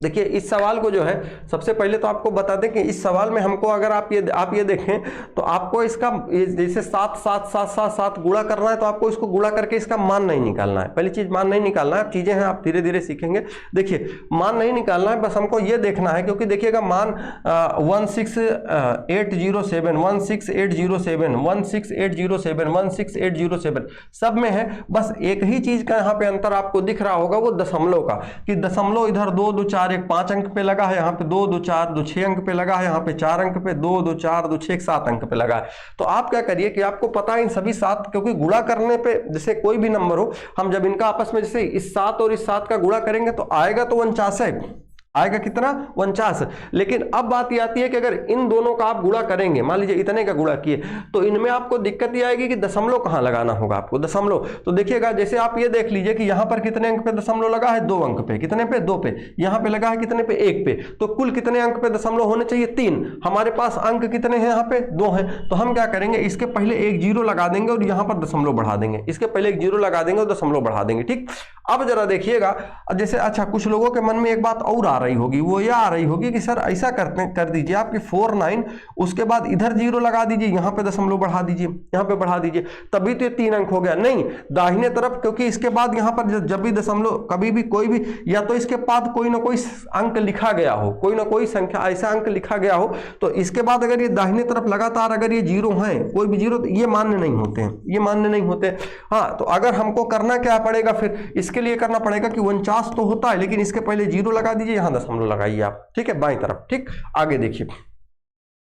देखिए इस सवाल को जो है सबसे पहले तो आपको बता दें कि इस सवाल में हमको अगर आप ये देखें तो आपको इसका जैसे 7 7 7 7 7 गुणा करना है, तो आपको इसको गुणा करके इसका मान नहीं निकालना है। पहली चीज मान नहीं निकालना है, चीजें हैं आप धीरे धीरे सीखेंगे। देखिए मान नहीं निकालना है, बस हमको ये देखना है, क्योंकि देखिएगा मान 16807 16807 16807 16807 सब में है, बस एक ही चीज का यहाँ पे अंतर आपको दिख रहा होगा, वो दशमलव का, कि दशमलव इधर 2 2 4 1 5 अंक पे लगा है, यहाँ पे 2 2 4 2 6 अंक पे लगा है, यहाँ पे 4 अंक पे 2 2 4 2 6 7 अंक पे लगा है। तो आप क्या करिए कि आपको पता है इन सभी 7, क्योंकि गुणा करने पे जैसे कोई भी नंबर हो, हम जब इनका आपस में जैसे इस 7 और इस 7 का गुणा करेंगे तो आएगा तो 49 है, आएगा कितना 49। लेकिन अब बात ये आती है कि अगर इन दोनों का आप गुणा करेंगे, मान लीजिए इतने का गुणा किए, तो इनमें आपको दिक्कत ये आएगी कि दशमलव कहाँ लगाना होगा आपको, दशमलव। तो देखिएगा जैसे आप ये देख लीजिए कि यहाँ पर कितने अंक पे दशमलव लगा है 2 अंक पे, कितने पे 2 पे, यहाँ पे लगा है कितने पे 1 पे, तो कुल कितने अंक पे दशमलव होने चाहिए 3। हमारे पास अंक कितने हैं यहाँ पे 2 हैं, तो हम क्या करेंगे इसके पहले एक जीरो लगा देंगे और यहाँ पर दशमलव बढ़ा देंगे, इसके पहले एक जीरो लगा देंगे और दशमलव बढ़ा देंगे, ठीक। अब जरा देखिएगा जैसे अच्छा कुछ लोगों के मन में एक बात और आ रही होगी, वो यह आ रही होगी कि सर ऐसा कर दीजिए आपकी 49, उसके बाद इधर जीरो लगा दीजिए, यहाँ पे दशमलव बढ़ा दीजिए, यहाँ पे बढ़ा दीजिए, तभी तो ये 3 अंक हो गया। नहीं, दाहिने तरफ, क्योंकि इसके बाद यहाँ पर जब भी दशमलव कभी भी कोई भी, या तो इसके बाद कोई ना कोई अंक लिखा गया हो, कोई ना कोई संख्या ऐसा अंक लिखा गया हो, तो इसके बाद अगर ये दाहिने तरफ लगातार अगर ये जीरो है, कोई भी जीरो, तो ये मान्य नहीं होते हैं, ये मान्य नहीं होते। हाँ, तो अगर हमको करना क्या पड़ेगा फिर, इसके लिए करना पड़ेगा कि 49 तो होता है, लेकिन इसके पहले जीरो लगा दीजिए, यहां दशमलव लगाइए आप, ठीक है, बाईं तरफ, ठीक। आगे देखिए,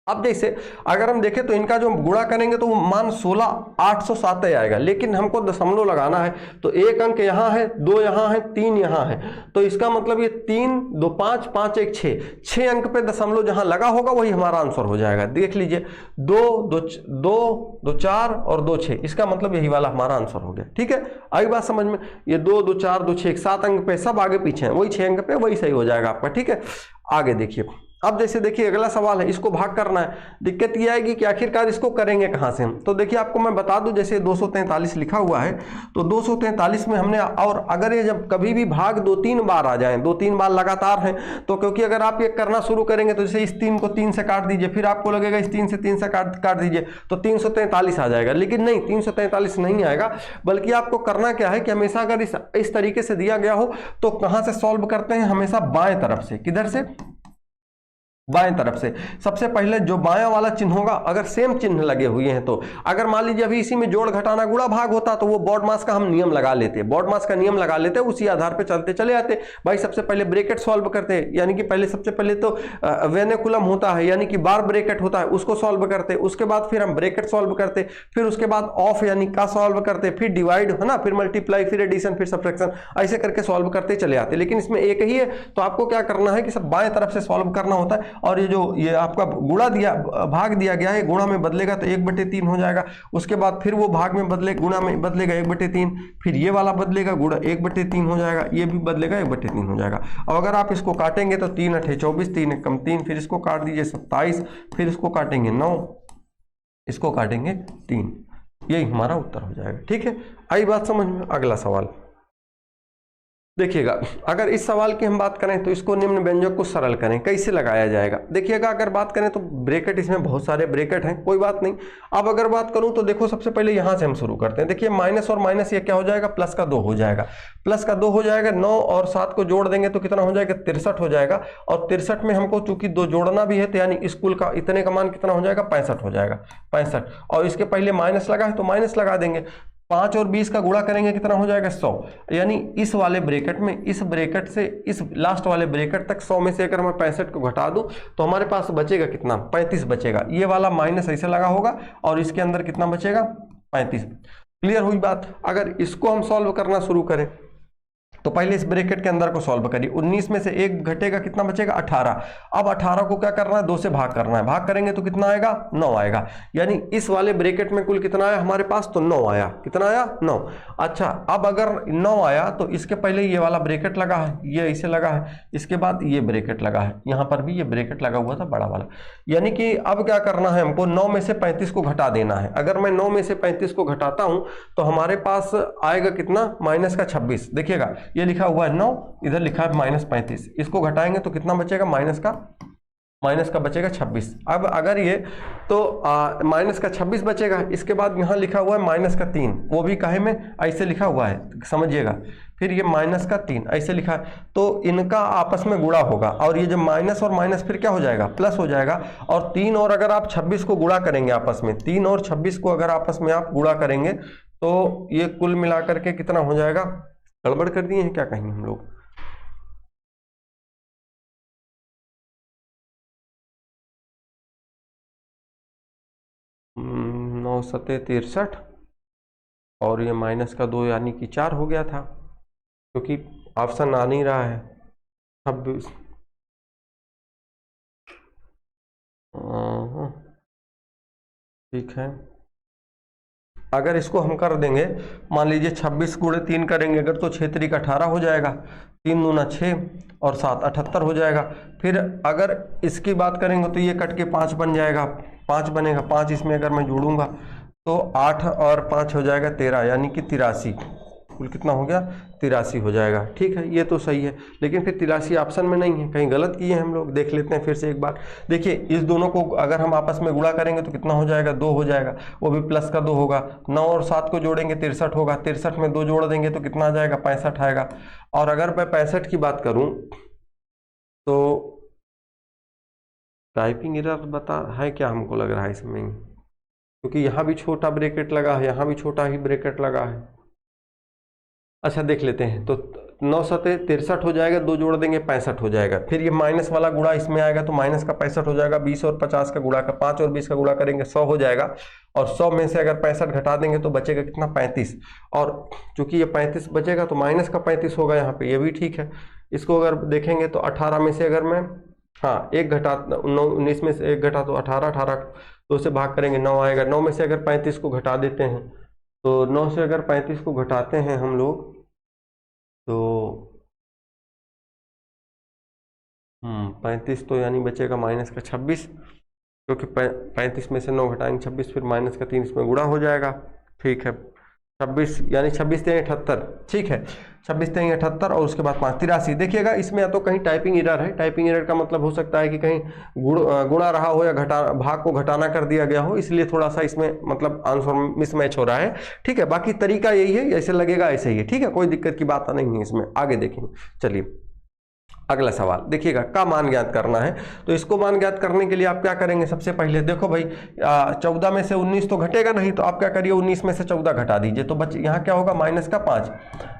अब जैसे अगर हम देखें तो इनका जो गुणा करेंगे तो वो मान 16807 आएगा, लेकिन हमको दशमलव लगाना है, तो एक अंक यहाँ है, 2 यहाँ है, 3 यहाँ है, तो इसका मतलब ये 3 2 5 5 1 6, 6 अंक पे दशमलव जहाँ लगा होगा वही हमारा आंसर हो जाएगा। देख लीजिए 2 2 4 और 2 6, इसका मतलब यही वाला हमारा आंसर हो गया, ठीक है। आई बात समझ में, ये 2 2 4 2 6 7 अंक पे सब आगे पीछे हैं, वही 6 अंक पे वही सही हो जाएगा आपका, ठीक है। आगे देखिए, अब जैसे देखिए अगला सवाल है, इसको भाग करना है। दिक्कत ये आएगी कि आखिरकार इसको करेंगे कहाँ से हम, तो देखिए आपको मैं बता दूं, जैसे 243 लिखा हुआ है, तो 243 में हमने, और अगर ये जब कभी भी भाग 2-3 बार आ जाए, 2-3 बार लगातार हैं, तो क्योंकि अगर आप ये करना शुरू करेंगे तो जैसे इस 3 को 3 से काट दीजिए, फिर आपको लगेगा इस 3 से 3 से काट दीजिए, तो 343 आ जाएगा। लेकिन नहीं, 343 नहीं आएगा, बल्कि आपको करना क्या है कि हमेशा अगर इस तरीके से दिया गया हो तो कहाँ से सॉल्व करते हैं, हमेशा बाएं तरफ से। किधर से, बाएं तरफ से। सबसे पहले जो बायां वाला चिन्ह होगा, अगर सेम चिन्ह लगे हुए हैं, तो अगर मान लीजिए अभी इसी में जोड़ घटाना गुणा भाग होता तो वो बॉडमास का हम नियम लगा लेते, बॉडमास का नियम लगा लेते, उसी आधार पे चलते चले आते। भाई सबसे पहले ब्रैकेट सॉल्व करते, यानी कि पहले सबसे पहले तो वेनेकुलम होता है, यानी कि बार ब्रैकेट होता है, उसको सॉल्व करते, उसके बाद फिर हम ब्रैकेट सॉल्व करते, फिर उसके बाद ऑफ यानी का सॉल्व करते, फिर डिवाइड है ना, फिर मल्टीप्लाई, फिर एडिशन, फिर सब्ट्रैक्शन, ऐसे करके सॉल्व करते चले आते। लेकिन इसमें एक ही है, तो आपको क्या करना है कि सब बाएं तरफ से सॉल्व करना होता है। और ये आपका गुणा दिया, भाग दिया गया है, गुणा में बदलेगा तो 1/3 हो जाएगा, उसके बाद फिर वो भाग में बदले, गुणा में बदलेगा 1/3, फिर ये वाला बदलेगा, गुणा 1/3 हो जाएगा, ये भी बदलेगा 1/3 हो जाएगा। और अगर आप इसको काटेंगे तो 3 8 24, 3 1 कम 3, फिर इसको काट दीजिए 27, फिर इसको काटेंगे 9, इसको काटेंगे 3, यही हमारा उत्तर हो जाएगा, ठीक है। आई बात समझ में। अगला सवाल देखिएगा, अगर इस सवाल की हम बात करें तो इसको निम्न व्यंजक को सरल करें, कैसे लगाया जाएगा। देखिएगा अगर बात करें तो ब्रैकेट, इसमें बहुत सारे ब्रैकेट हैं, कोई बात नहीं। अब अगर बात करूं तो देखो सबसे पहले यहां से हम शुरू करते हैं। देखिए माइनस और माइनस ये क्या हो जाएगा, प्लस का 2 हो जाएगा, प्लस का 2 हो जाएगा, 9 और 7 को जोड़ देंगे तो कितना हो जाएगा 63 हो जाएगा। और 63 में हमको चूंकि 2 जोड़ना भी है, तो यानी स्कूल का इतने का मान कितना हो जाएगा 65 हो जाएगा, 65। और इसके पहले माइनस लगा है तो माइनस लगा देंगे, 5 और 20 का गुणा करेंगे कितना हो जाएगा 100, यानी इस वाले ब्रैकेट में, इस ब्रैकेट से इस लास्ट वाले ब्रैकेट तक 100 में से अगर मैं 65 को घटा दूं तो हमारे पास बचेगा कितना, 35 बचेगा। ये वाला माइनस ऐसे लगा होगा और इसके अंदर कितना बचेगा, 35। क्लियर हुई बात। अगर इसको हम सॉल्व करना शुरू करें तो पहले इस ब्रैकेट के अंदर को सॉल्व करिए। 19 में से 1 घटेगा, कितना बचेगा 18। अब 18 को क्या करना है, 2 से भाग करना है। भाग करेंगे तो कितना आएगा, 9 आएगा। यानी इस वाले ब्रैकेट में कुल कितना आया हमारे पास, तो 9 आया। कितना आया, 9। अच्छा, अब अगर 9 आया तो इसके पहले ये वाला ब्रैकेट लगा है, ये ऐसे लगा है, इसके बाद ये ब्रैकेट लगा है, यहां पर भी ये ब्रैकेट लगा हुआ था बड़ा वाला। यानी कि अब क्या करना है हमको, 9 में से 35 को घटा देना है। अगर मैं 9 में से 35 को घटाता हूं तो हमारे पास आएगा कितना, माइनस का 26। देखिएगा ये लिखा हुआ है 9, इधर लिखा है माइनस 35। इसको घटाएंगे तो कितना बचेगा, माइनस का बचेगा 26। अब अगर ये तो माइनस का 26 बचेगा। इसके बाद यहाँ लिखा हुआ है माइनस का 3, वो भी काहे में ऐसे लिखा हुआ है, समझिएगा। फिर ये माइनस का 3 ऐसे लिखा है, तो इनका आपस में गुणा होगा और ये जब माइनस और माइनस फिर क्या हो जाएगा, प्लस हो जाएगा। और 3 और अगर आप 26 को गुणा करेंगे आपस में, 3 और 26 को अगर आपस में आप गुणा करेंगे तो ये कुल मिलाकर के कितना हो जाएगा, गड़बड़ कर दिए हैं क्या कहीं हम लोग, 9 सते 63 और ये माइनस का 2 यानी कि 4 हो गया था, क्योंकि ऑप्शन आ नहीं रहा है 26। ठीक है, अगर इसको हम कर देंगे, मान लीजिए 26 गुणे 3 करेंगे अगर, तो 6 3 का 18 हो जाएगा, 3 दूना 6 और 7 78 हो जाएगा। फिर अगर इसकी बात करेंगे तो ये कट के 5 बन जाएगा, 5 बनेगा। 5 इसमें अगर मैं जोड़ूंगा तो 8 और 5 हो जाएगा 13, यानी कि 83। कुल कितना हो गया, 83 हो जाएगा। ठीक है, ये तो सही है, लेकिन फिर 83 ऑप्शन में नहीं है, कहीं गलत किए हैं हम लोग। देख लेते हैं फिर से एक बार। देखिए इस दोनों को अगर हम आपस में गुणा करेंगे तो कितना हो जाएगा, 2 हो जाएगा, वो भी प्लस का 2 होगा। 9 और 7 को जोड़ेंगे 63 होगा, 63 में 2 जोड़ देंगे तो कितना आ जाएगा, 65 आएगा। और अगर मैं 65 की बात करूं तो टाइपिंग एरर बता है क्या, हमको लग रहा है इसमें, क्योंकि यहाँ भी छोटा ब्रैकेट लगा है, यहाँ भी छोटा ही ब्रैकेट लगा है। अच्छा देख लेते हैं, तो 9 सते 63 हो जाएगा, 2 जोड़ देंगे 65 हो जाएगा। फिर ये माइनस वाला गुणा इसमें आएगा तो माइनस का 65 हो जाएगा। 20 और 50 का गुणा का 5 और 20 का गुणा करेंगे 100 हो जाएगा। और 100 में से अगर 65 घटा देंगे तो बचेगा कितना, 35। और चूंकि ये 35 बचेगा तो माइनस का 35 होगा यहाँ पे, ये भी ठीक है। इसको अगर देखेंगे तो 18 में से अगर मैं, हाँ 1 घटा 19 में से 1 घटा तो 18, 18 2 से भाग करेंगे 9 आएगा। 9 में से अगर 35 को घटा देते हैं तो 9 से अगर 35 को घटाते हैं हम लोग तो 35 तो यानी बचेगा माइनस का 26, क्योंकि 35 में से 9 घटाएंगे 26, फिर माइनस का 3 इसमें गुणा हो जाएगा। ठीक है, 26 यानी 26 3 78। ठीक है, 26 3 78 और उसके बाद 5 83। देखिएगा इसमें या तो कहीं टाइपिंग एरर है। टाइपिंग एरर का मतलब हो सकता है कि कहीं गुणा रहा हो या भाग को घटाना कर दिया गया हो, इसलिए थोड़ा सा इसमें मतलब आंसर मिसमैच हो रहा है। ठीक है, बाकी तरीका यही है, जैसे लगेगा ऐसे ही है। ठीक है, कोई दिक्कत की बात नहीं है इसमें। आगे देखेंगे, चलिए अगला सवाल देखिएगा, का मान ज्ञात करना है। तो इसको मान ज्ञात करने के लिए आप क्या करेंगे, सबसे पहले देखो भाई 14 में से 19 तो घटेगा नहीं, तो आप क्या करिए 19 में से 14 घटा दीजिए, तो बच यहाँ क्या होगा, माइनस का 5।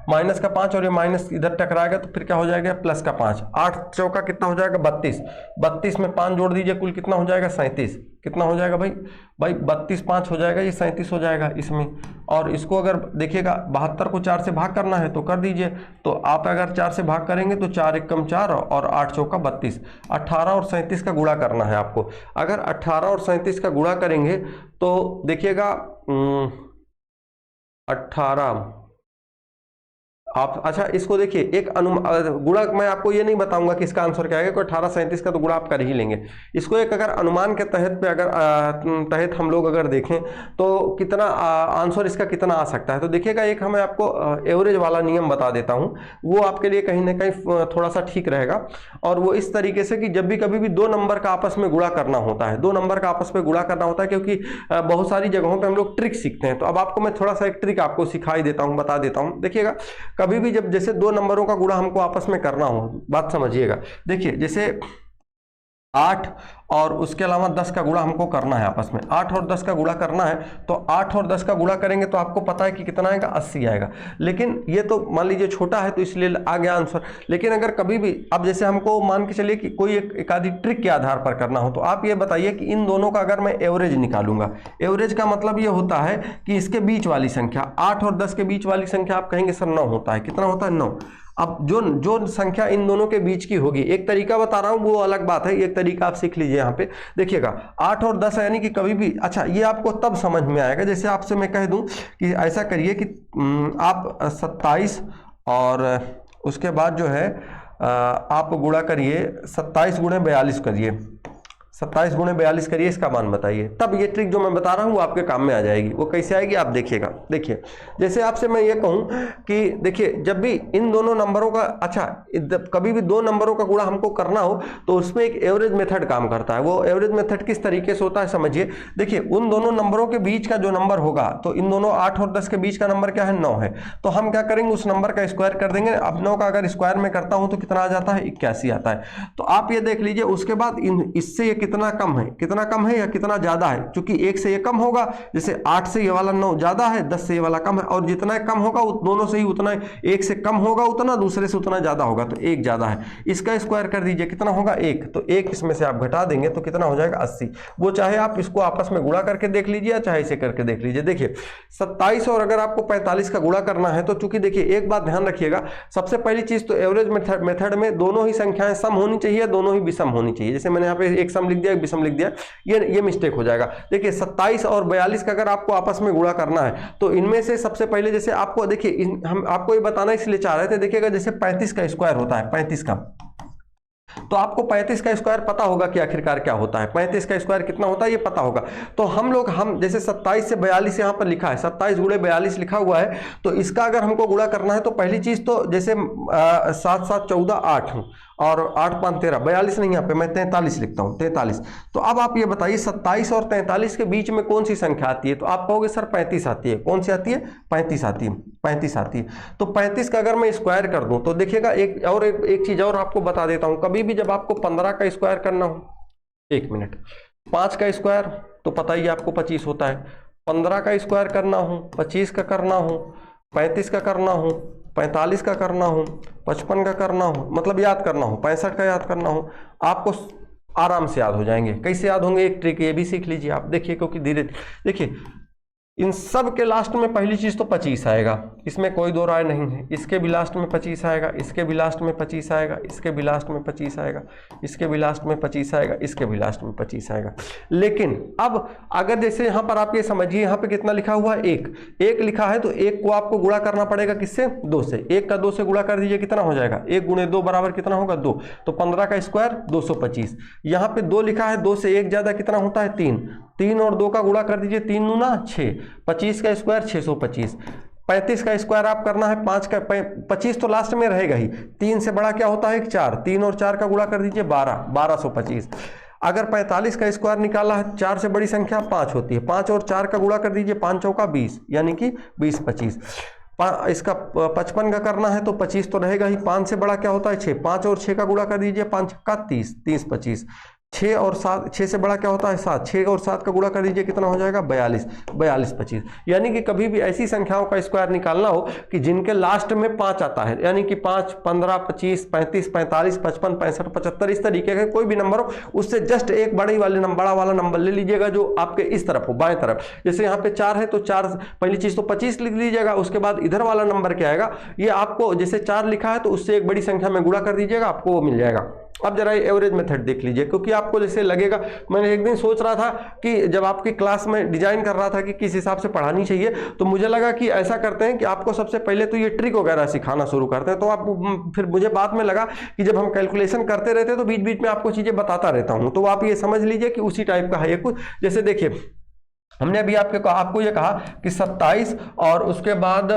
माइनस का 5 और ये माइनस इधर टकराएगा तो फिर क्या हो जाएगा, प्लस का 5। 8 चौका कितना हो जाएगा, 32। 32 में 5 जोड़ दीजिए, कुल कितना हो जाएगा, 37। कितना हो जाएगा भाई 32 5 हो जाएगा, ये 37 हो जाएगा इसमें। और इसको अगर देखिएगा 72 को 4 से भाग करना है तो कर दीजिए। तो आप अगर 4 से भाग करेंगे तो 4 एकम 4 और 8 चौका 32। 18 और 37 का गुणा करना है आपको। अगर 18 और 37 का गुणा करेंगे तो देखिएगा 18 आप, अच्छा इसको देखिए एक गुणा, मैं आपको ये नहीं बताऊंगा कि इसका आंसर क्या आएगा, 18 37 का तो गुणा आप कर ही लेंगे। इसको एक अगर अनुमान के तहत पे अगर तहत हम लोग अगर देखें तो कितना आंसर इसका कितना आ सकता है, तो देखिएगा एक मैं आपको एवरेज वाला नियम बता देता हूं, वो आपके लिए कहीं ना कहीं थोड़ा सा ठीक रहेगा। और वो इस तरीके से कि जब भी कभी भी 2 नंबर का आपस में गुणा करना होता है, 2 नंबर का आपस में गुणा करना होता है, क्योंकि बहुत सारी जगहों पर हम लोग ट्रिक सीखते हैं। तो अब आपको मैं थोड़ा सा एक ट्रिक आपको सिखाई देता हूँ, बता देता हूँ। देखिएगा कभी भी जब जैसे 2 नंबरों का गुणा हमको आपस में करना हो, बात समझिएगा। देखिए जैसे 8 और उसके अलावा 10 का गुणा हमको करना है आपस में, 8 और 10 का गुणा करना है। तो 8 और 10 का गुणा करेंगे तो आपको पता है कि कितना आएगा, 80 आएगा। लेकिन ये तो मान लीजिए छोटा है तो इसलिए आ गया आंसर। लेकिन अगर कभी भी अब जैसे हमको मान के चलिए कि कोई एक आधी ट्रिक के आधार पर करना हो, तो आप ये बताइए कि इन दोनों का अगर मैं एवरेज निकालूंगा, एवरेज का मतलब ये होता है कि इसके बीच वाली संख्या, 8 और 10 के बीच वाली संख्या आप कहेंगे सर 9 होता है। कितना होता है? 9। अब जो संख्या इन दोनों के बीच की होगी, एक तरीका बता रहा हूं वो अलग बात है, एक तरीका आप सीख लीजिए। यहाँ पे देखिएगा 8 और 10 यानी कि कभी भी, अच्छा ये आपको तब समझ में आएगा जैसे आपसे मैं कह दूं कि ऐसा करिए कि आप 27 और उसके बाद जो है आप गुणा करिए, 27 गुणे 42 करिए, 27 गुणे 42 करिए, इसका मान बताइए। तब ये ट्रिक जो मैं बता रहा हूँ वो आपके काम में आ जाएगी। वो कैसे आएगी आप देखिएगा। देखिए जैसे आपसे मैं ये कहूँ कि देखिए जब भी इन दोनों नंबरों का, अच्छा कभी भी दो नंबरों का गुणा हमको करना हो तो उसमें एक एवरेज मेथड काम करता है। वो एवरेज मेथड किस तरीके से होता है समझिए। देखिए उन दोनों नंबरों के बीच का जो नंबर होगा, तो इन दोनों 8 और 10 के बीच का नंबर क्या है? 9 है। तो हम क्या करेंगे, उस नंबर का स्क्वायर कर देंगे। अब 9 का अगर स्क्वायर में करता हूं तो कितना आ जाता है? 81 आता है। तो आप ये देख लीजिए उसके बाद इससे ये कितना कम है, कितना कम है या कितना ज्यादा है। क्योंकि 1 से ये कम होगा, जैसे 8 से ये वाला 9 ज्यादा है, 10 से ये वाला कम है। और जितना कम होगा दोनों से ही उतना, एक से कम होगा उतना, दूसरे से उतना ज्यादा होगा, तो 1 ज्यादा है। इसका स्क्वायर कर दीजिए, कितना होगा? 1। तो 1 इसमें से आप घटा देंगे तो कितना हो जाएगा? 80। वो चाहे आप इसको आपस में गुणा करके देख लीजिए या चाहे इसे करके देख लीजिए। देखिए 27 और अगर आपको 45 का गुणा करना है तो चूंकि देखिए एक बात ध्यान रखिएगा, सबसे पहली चीज तो एवरेज मेथड में दोनों ही संख्याएं सम होनी चाहिए, दोनों ही विषम होनी चाहिए। जैसे मैंने यहाँ पे एक सम लिख दिया, एक विषम लिख दिया, ये मिस्टेक हो जाएगा। देखिए 27 और 42 का अगर आपको आपस में गुणा करना है तो इनमें से सबसे पहले, जैसे आपको देखिए हम आपको ये बताना इसलिए चाह रहे थे, देखिएगा जैसे 35 का स्क्वायर होता है, 35 का, तो आपको 35 का स्क्वायर पता होगा कि आखिरकार क्या होता है, 35 का स्क्वायर कितना होता है ये पता होगा। तो हम जैसे 27 से 42 यहां पर लिखा है, 27 गुणे 42 लिखा हुआ है, तो इसका अगर हमको गुणा करना है तो पहली चीज तो जैसे 7 7 14 8 और 8 5 13, 42 नहीं, यहाँ पे मैं 43 लिखता हूँ, 43। तो अब आप ये बताइए 27 और 43 के बीच में कौन सी संख्या आती है? तो आप कहोगे सर 35 आती है। कौन सी आती है? 35 आती है, 35 आती है। तो 35 का अगर मैं स्क्वायर कर दूं तो देखिएगा एक चीज और आपको बता देता हूं, कभी भी जब आपको 15 का स्क्वायर करना हो, 1 मिनट, 5 का स्क्वायर तो पता ही आपको 25 होता है, 15 का स्क्वायर करना हो, 25 का करना हो, 35 का करना हो, 45 का करना हो, 55 का करना हो, मतलब याद करना हो, 65 का याद करना हो, आपको आराम से याद हो जाएंगे। कैसे याद होंगे? एक ट्रिक ये भी सीख लीजिए आप। देखिए क्योंकि धीरे देखिए इन सब के लास्ट में पहली चीज तो 25 आएगा, इसमें कोई दो राय नहीं है। इसके भी लास्ट में 25 आएगा, इसके भी लास्ट में 25 आएगा, इसके भी लास्ट में 25 आएगा, इसके भी लास्ट में 25 आएगा, इसके भी लास्ट में 25 आएगा। लेकिन अब अगर जैसे यहाँ पर आप ये समझिए, यहाँ पे कितना लिखा हुआ है? 1 लिखा है, तो 1 को आपको गुणा करना पड़ेगा किससे? 2 से। 1 का 2 से गुणा कर दीजिए, कितना हो जाएगा? 1 गुणे 2 बराबर कितना होगा? 2। तो 15 का स्क्वायर 225। यहाँ पे 2 लिखा है, 2 से 1 ज्यादा कितना होता है? 3 और 2 का गुणा कर दीजिए, 3 दूना 6, 25 का स्क्वायर 625। 35 का स्क्वायर आप करना है 5 का, 25 तो लास्ट में रहेगा ही, 3 से बड़ा क्या होता है? 4, 3 और 4 का गुणा कर दीजिए 1225। अगर 45 का स्क्वायर निकाला है, 4 से बड़ी संख्या 5 होती है, 5 और 4 का गुणा कर दीजिए, 5 चौका 20, यानी कि 20 25। इसका 55 का करना है तो 25 तो रहेगा ही, 5 से बड़ा क्या होता है? 6, 5 और 6 का गुणा कर दीजिए, 5 छक्का 30, 30 25। 6 और 7, 6 से बड़ा क्या होता है? 7, 6 और 7 का गुणा कर दीजिए, कितना हो जाएगा? 42, 42 25। यानी कि कभी भी ऐसी संख्याओं का स्क्वायर निकालना हो कि जिनके लास्ट में 5 आता है, यानी कि 5, 15, 25, 35, 45, 55, 65, 75, इस तरीके का कोई भी नंबर हो, उससे जस्ट एक बड़ा वाला नंबर ले लीजिएगा जो आपके इस तरफ हो, बाएं तरफ। जैसे यहाँ पे 4 है तो 4 पहली चीज तो 25 लिख लीजिएगा, उसके बाद इधर वाला नंबर क्या आएगा? ये आपको जैसे 4 लिखा है तो उससे एक बड़ी संख्या में गुणा कर दीजिएगा, आपको वो मिल जाएगा। अब जरा एवरेज मेथड देख लीजिए, क्योंकि आपको जैसे लगेगा, मैंने एक दिन सोच रहा था कि जब आपकी क्लास में डिजाइन कर रहा था कि किस हिसाब से पढ़ानी चाहिए, तो मुझे लगा कि ऐसा करते हैं कि आपको सबसे पहले तो ये ट्रिक वगैरह सिखाना शुरू करते हैं। तो आप फिर मुझे बाद में लगा कि जब हम कैलकुलेशन करते रहते हैं तो बीच बीच में आपको चीजें बताता रहता हूँ, तो आप ये समझ लीजिए कि उसी टाइप का है ये कुछ। जैसे देखिए हमने अभी आपको ये कहा कि 27 और उसके बाद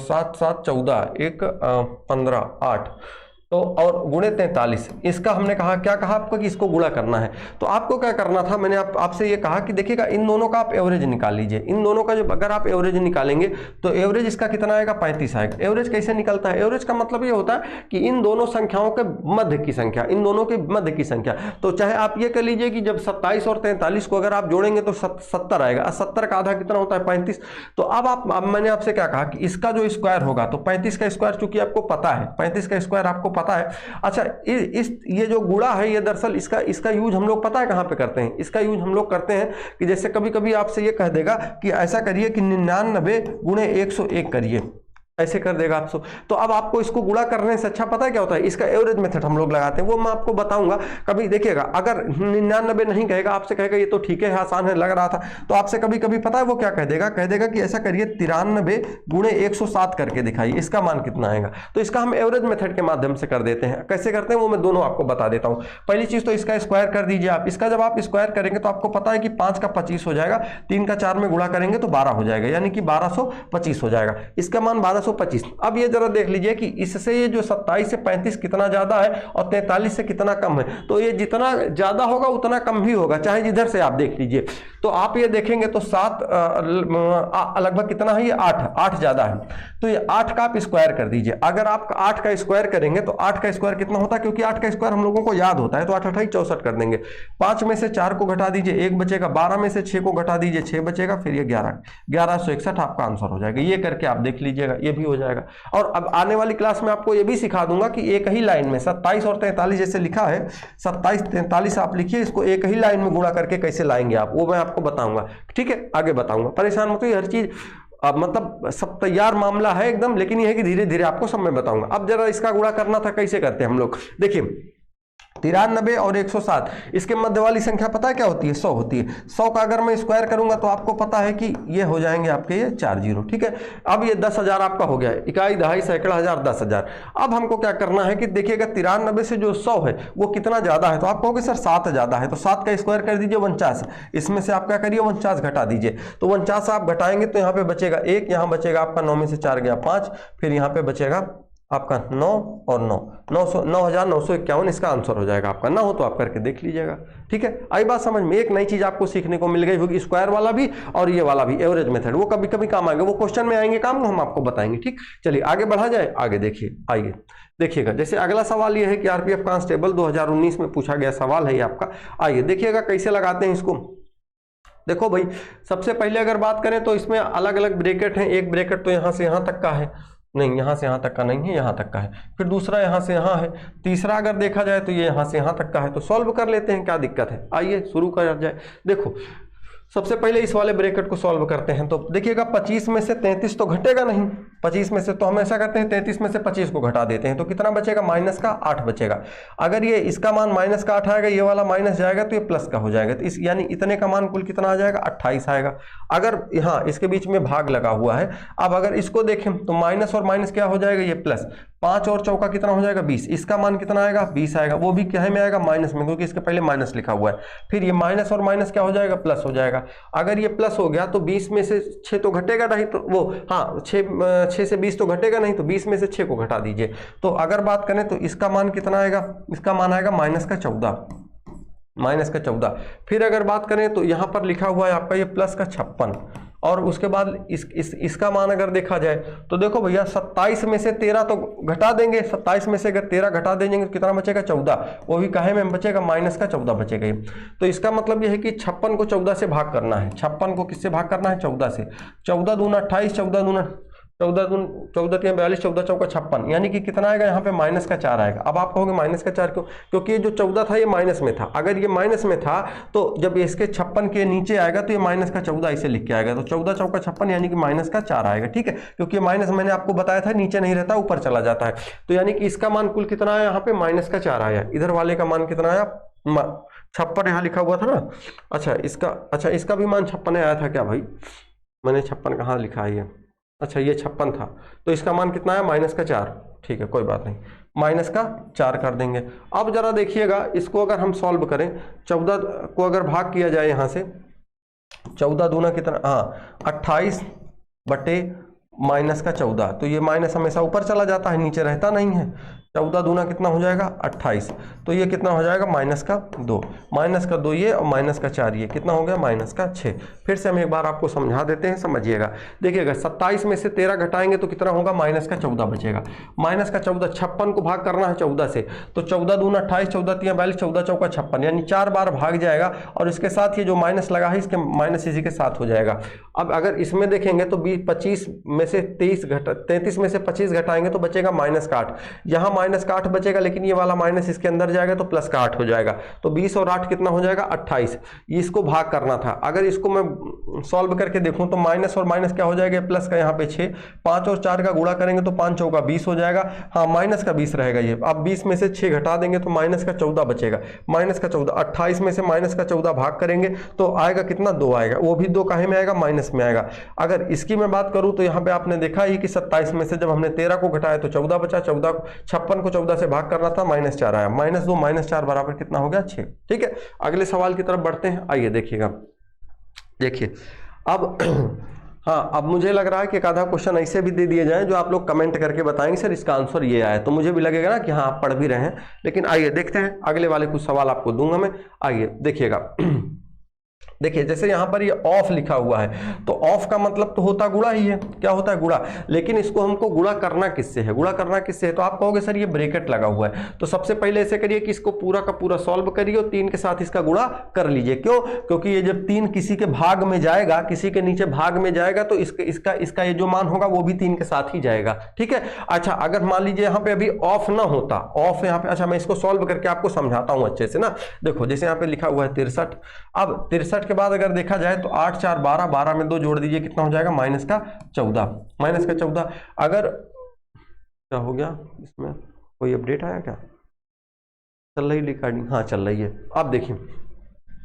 7 7 14, 1 15 8, तो और गुणे 43, इसका हमने कहा क्या कहा आपको कि इसको गुणा करना है। तो आपको क्या करना था, मैंने आपसे ये कहा कि देखिएगा इन दोनों का आप एवरेज निकाल लीजिए। इन दोनों का जब अगर आप एवरेज निकालेंगे तो एवरेज इसका कितना आएगा, 35 आएगा। एवरेज कैसे निकलता है, एवरेज का मतलब ये होता है कि इन दोनों संख्याओं के मध्य की संख्या, इन दोनों के मध्य की संख्या। तो चाहे आप ये कह लीजिए कि जब 27 और 43 को अगर आप जोड़ेंगे तो 70 आएगा। 70 का आधा कितना होता है, 35। तो अब मैंने आपसे क्या कहा कि इसका जो स्क्वायर होगा, तो 35 का स्क्वायर चूंकि आपको पता है, 35 का स्क्वायर आपको पता है। अच्छा, ये जो गुणा है ये दरअसल इसका यूज हम लोग पता है कहां पे करते हैं। इसका यूज हम लोग करते हैं कि जैसे कभी कभी आपसे ये कह देगा कि ऐसा करिए कि 99 गुणे 101 करिए, ऐसे कर देगा आपको। तो अब आपको इसको गुणा करने से अच्छा पता है क्या होता है, इसका एवरेज मेथड हम लोग लगाते हैं, वो मैं आपको बताऊंगा। कभी देखिएगा अगर 99 नहीं कहेगा, आपसे कहेगा ये तो ठीक है, आसान है, लग रहा था, तो आपसे कभी कभी पता है वो क्या कह देगा कि ऐसा करिए 93 गुणे 107 करके दिखाइए, इसका मान कितना आएगा। तो इसका हम एवरेज मेथड के माध्यम से कर देते हैं। कैसे करते हैं वो मैं दोनों आपको बता देता हूं। पहली चीज तो इसका स्क्वायर कर दीजिए आप। इसका जब आप स्क्वायर करेंगे तो आपको पता है कि 5 का 25 हो जाएगा, 3 का 4 में गुणा करेंगे तो 12 हो जाएगा, यानी कि 1225 हो जाएगा। इसका मान 1225। अब ये जरा देख लीजिए कि इससे ये जो 27 से 35 कितना ज्यादा है और 43 से कितना कम है। तो ये जितना ज्यादा होगा उतना कम भी होगा, चाहे जिधर से आप देख लीजिए। तो आप ये देखेंगे तो 7 लगभग कितना है, ये 8 ज्यादा है। तो ये 8 का आप स्क्वायर कर दीजिए। अगर आप 8 का स्क्वायर करेंगे तो 8 का स्क्वायर कितना होता है, क्योंकि 8 का स्क्वायर हम लोगों को याद होता है, तो 8 8 64 कर देंगे। 5 में से 4 को घटा दीजिए, 1 बचेगा। 12 में से 6 को घटा दीजिए, 6 बचेगा। फिर ये 1161 आपका आंसर हो जाएगा। ये करके आप देख लीजिएगा, ये भी हो जाएगा। और अब आने वाली क्लास में आपको ये भी सिखा दूंगा कि एक ही लाइन में 27 और 43 जैसे लिखा है, 27 43 आप लिखिए, इसको एक ही लाइन में गुणा करके कैसे लाएंगे आप, वो मैं आपको बताऊंगा। ठीक है, आगे बताऊंगा, परेशान मत होइए, हर चीज अब मतलब सब तैयार मामला है एकदम, लेकिन यह है कि धीरे धीरे आपको सब मैं बताऊंगा। अब जरा इसका गुणा करना था, कैसे करते हैं हम लोग, देखिए 93 और 107, इसके मध्य वाली संख्या पता है क्या होती है, 100 होती है। 100 का अगर मैं स्क्वायर करूंगा तो आपको पता है कि ये हो जाएंगे आपके ये 4 जीरो। ठीक है, अब ये 10,000 आपका हो गया है, इकाई दहाई सैकड़ा हजार 10,000। अब हमको क्या करना है कि देखिएगा 93 से जो 100 है वो कितना ज्यादा है, तो आप कहोगे सर 7 ज्यादा है, तो 7 का स्क्वायर कर दीजिए 49। इसमें से आप क्या करिए 49 घटा दीजिए, तो 49 आप घटाएंगे तो यहाँ पे बचेगा 1, यहाँ बचेगा आपका 9 में से 4 गया 5, फिर यहाँ पे बचेगा आपका 9 और 9,951 इसका आंसर हो जाएगा आपका। ना हो तो आप करके देख लीजिएगा। ठीक है, आई बात समझ में, एक नई चीज आपको सीखने को मिल गई होगी, स्क्वायर वाला भी और ये वाला भी, एवरेज मेथड। वो कभी कभी काम आएंगे, वो क्वेश्चन में आएंगे काम, हम आपको बताएंगे। ठीक, चलिए आगे बढ़ा जाए। आगे देखिए, आइए देखिएगा, जैसे अगला सवाल ये है कि आरपीएफ कांस्टेबल 2019 में पूछा गया सवाल है ये आपका। आइए देखिएगा कैसे लगाते हैं इसको। देखो भाई, सबसे पहले अगर बात करें तो इसमें अलग अलग ब्रैकेट हैं। एक ब्रैकेट तो यहाँ से यहाँ तक का है, नहीं यहाँ से यहाँ तक का नहीं है, यहाँ तक का है। फिर दूसरा यहाँ से यहाँ है। तीसरा अगर देखा जाए तो ये यहाँ से यहाँ तक का है। तो सॉल्व कर लेते हैं, क्या दिक्कत है, आइए शुरू कर जाए। देखो सबसे पहले इस वाले ब्रैकेट को सॉल्व करते हैं। तो देखिएगा 25 में से 33 तो घटेगा नहीं, 25 में से, तो हम ऐसा करते हैं 33 में से 25 को घटा देते हैं, तो कितना बचेगा, माइनस का 8 बचेगा। अगर ये इसका मान माइनस का 8 आएगा, ये वाला माइनस जाएगा तो ये प्लस का हो जाएगा, तो इस यानी इतने का मान कुल कितना आ जाएगा, 28 आएगा। अगर यहाँ इसके बीच में भाग लगा हुआ है, अब अगर इसको देखें तो माइनस और माइनस क्या हो जाएगा, ये प्लस। 5 और चौका कितना हो जाएगा, 20। इसका मान कितना आएगा, 20 आएगा। वो भी क्या में आएगा, माइनस में, क्योंकि इसके पहले माइनस लिखा हुआ है। फिर ये माइनस और माइनस क्या हो जाएगा, प्लस हो जाएगा। अगर ये प्लस हो गया तो 20 में से 6 तो घटेगा नहीं, तो वो हाँ 6 से 20 तो घटेगा नहीं, तो 20 में से 6 को घटा दीजिए। तो अगर बात करें तो इसका मान कितना आएगा, इसका मान आएगा माइनस का 14। फिर अगर बात करें तो यहाँ पर लिखा हुआ है आपका ये प्लस का 56। और उसके बाद इसका मान अगर देखा जाए तो देखो भैया 27 में से 13 तो घटा देंगे, 27 में से अगर 13 घटा देंगे तो कितना बचेगा, 14। वो भी काहे में बचेगा, माइनस का 14 बचेगा ये। तो इसका मतलब ये है कि 56 को 14 से भाग करना है। 56 को किससे भाग करना है, 14 से। 14 दूना 28, 14 दूना 14 3 42, 14 चौका 56, यानी कि कितना आएगा, यहाँ पे माइनस का 4 आएगा। अब आप कहोगे माइनस का 4 क्यों, क्योंकि ये जो 14 था ये माइनस में था। अगर ये माइनस में था तो जब इसके 56 के नीचे आएगा तो ये माइनस का 14 इसे लिख के आएगा, तो 14 चौका 56 यानी कि माइनस का 4 आएगा। ठीक है, क्योंकि माइनस मैंने आपको बताया था नीचे नहीं रहता, ऊपर चला जाता है। तो यानी कि इसका मान कुल कितना आया, यहाँ पे माइनस का 4 आया। इधर वाले का मान कितना आया, 56 यहाँ लिखा हुआ था ना। अच्छा इसका भी मान 56 आया था क्या भाई, मैंने 56 कहाँ लिखा है ये, अच्छा ये 56 था, तो इसका मान कितना है, माइनस का 4। ठीक है, कोई बात नहीं, माइनस का 4 कर देंगे। अब जरा देखिएगा इसको अगर हम सॉल्व करें, 14 को अगर भाग किया जाए यहाँ से, 14 दूना कितना, हाँ 28 बटे माइनस का 14, तो ये माइनस हमेशा ऊपर चला जाता है, नीचे रहता नहीं है। 14 दूना कितना हो जाएगा 28, तो ये कितना हो जाएगा माइनस का 2, माइनस का 2 ये और माइनस का 4 ये कितना हो गया माइनस का 6। फिर से हम एक बार आपको समझा देते हैं, समझिएगा। देखिएगा 27 में से 13 घटाएंगे तो कितना होगा माइनस का 14 बचेगा, माइनस का 14, 56 को भाग करना है 14 से, तो 14 दूना 28, 14 3 42, 14 चौका 56, यानी 4 बार भाग जाएगा और इसके साथ ये जो माइनस लगा है इसके माइनस इसी के साथ हो जाएगा। अब अगर इसमें देखेंगे तो 25 में से 33 में से 25 घटाएंगे तो बचेगा माइनस का 8, यहाँ माइनस का 8 बचेगा, लेकिन ये वाला माइनस इसके अंदर जाएगा तो प्लस का 8 हो जाएगा, तो 20 और 8 कितना हो जाएगा 28। इसको भाग करना था, अगर इसको मैं सॉल्व करके देखूं तो माइनस और माइनस क्या हो जाएगा प्लस का, यहाँ पे 6, 5 और 4 का गुणा करेंगे तो 5 चौका 20 हो जाएगा, हाँ माइनस का 20 रहेगा ये। अब 20 में से 6 घटा देंगे तो माइनस का 14 बचेगा, माइनस का 14, 28 में से माइनस का 14 भाग करेंगे तो आएगा कितना 2 आएगा, वो भी 2 काहे में आएगा माइनस में आएगा। अगर इसकी मैं बात करूं तो यहाँ पे आपने देखा ही कि 27 में से जब हमने 13 को घटाया तो 14 बचा, 56 को 14 से भाग करना था, माइनस 4 आया, माइनस 2 माइनस 4 बराबर कितना हो गया 6। ठीक है, अगले सवाल की तरफ बढ़ते हैं, आइए देखिएगा। देखिए अब हाँ, अब मुझे लग रहा है कि एक आधा क्वेश्चन ऐसे भी दे दिए जाएं जो आप लोग कमेंट करके बताएंगे सर इसका आंसर ये आया, तो मुझे भी लगेगा ना कि हाँ आप पढ़ भी रहे हैं। लेकिन आइए देखते हैं, अगले वाले कुछ सवाल आपको दूंगा मैं, आइए देखिएगा। देखिए जैसे यहाँ पर ये ऑफ लिखा हुआ है, तो ऑफ का मतलब तो होता गुणा ही है, क्या होता है गुणा, लेकिन इसको हमको गुणा करना किससे है, गुणा करना किससे है, तो आप कहोगे सर ये ब्रैकेट लगा हुआ है, तो सबसे पहले ऐसे करिए कि इसको पूरा का पूरा सॉल्व करिए और 3 के साथ इसका गुणा कर लीजिए। क्यों, क्योंकि ये जब 3 किसी के भाग में जाएगा, किसी के नीचे भाग में जाएगा तो इसका ये जो मान होगा वो भी 3 के साथ ही जाएगा। ठीक है, अच्छा अगर मान लीजिए यहाँ पे अभी ऑफ ना होता, ऑफ यहाँ पे, अच्छा मैं इसको सॉल्व करके आपको समझाता हूँ अच्छे से ना। देखो जैसे यहाँ पे लिखा हुआ है 63, अब 63 के बाद अगर देखा जाए तो 8 4 12, 12 में 2 जोड़ दीजिए कितना हो जाएगा माइनस का 14, माइनस का 14। अगर क्या हो गया इसमें कोई अपडेट आया क्या, चल रही रिकॉर्डिंग, हाँ चल रही है। अब देखिए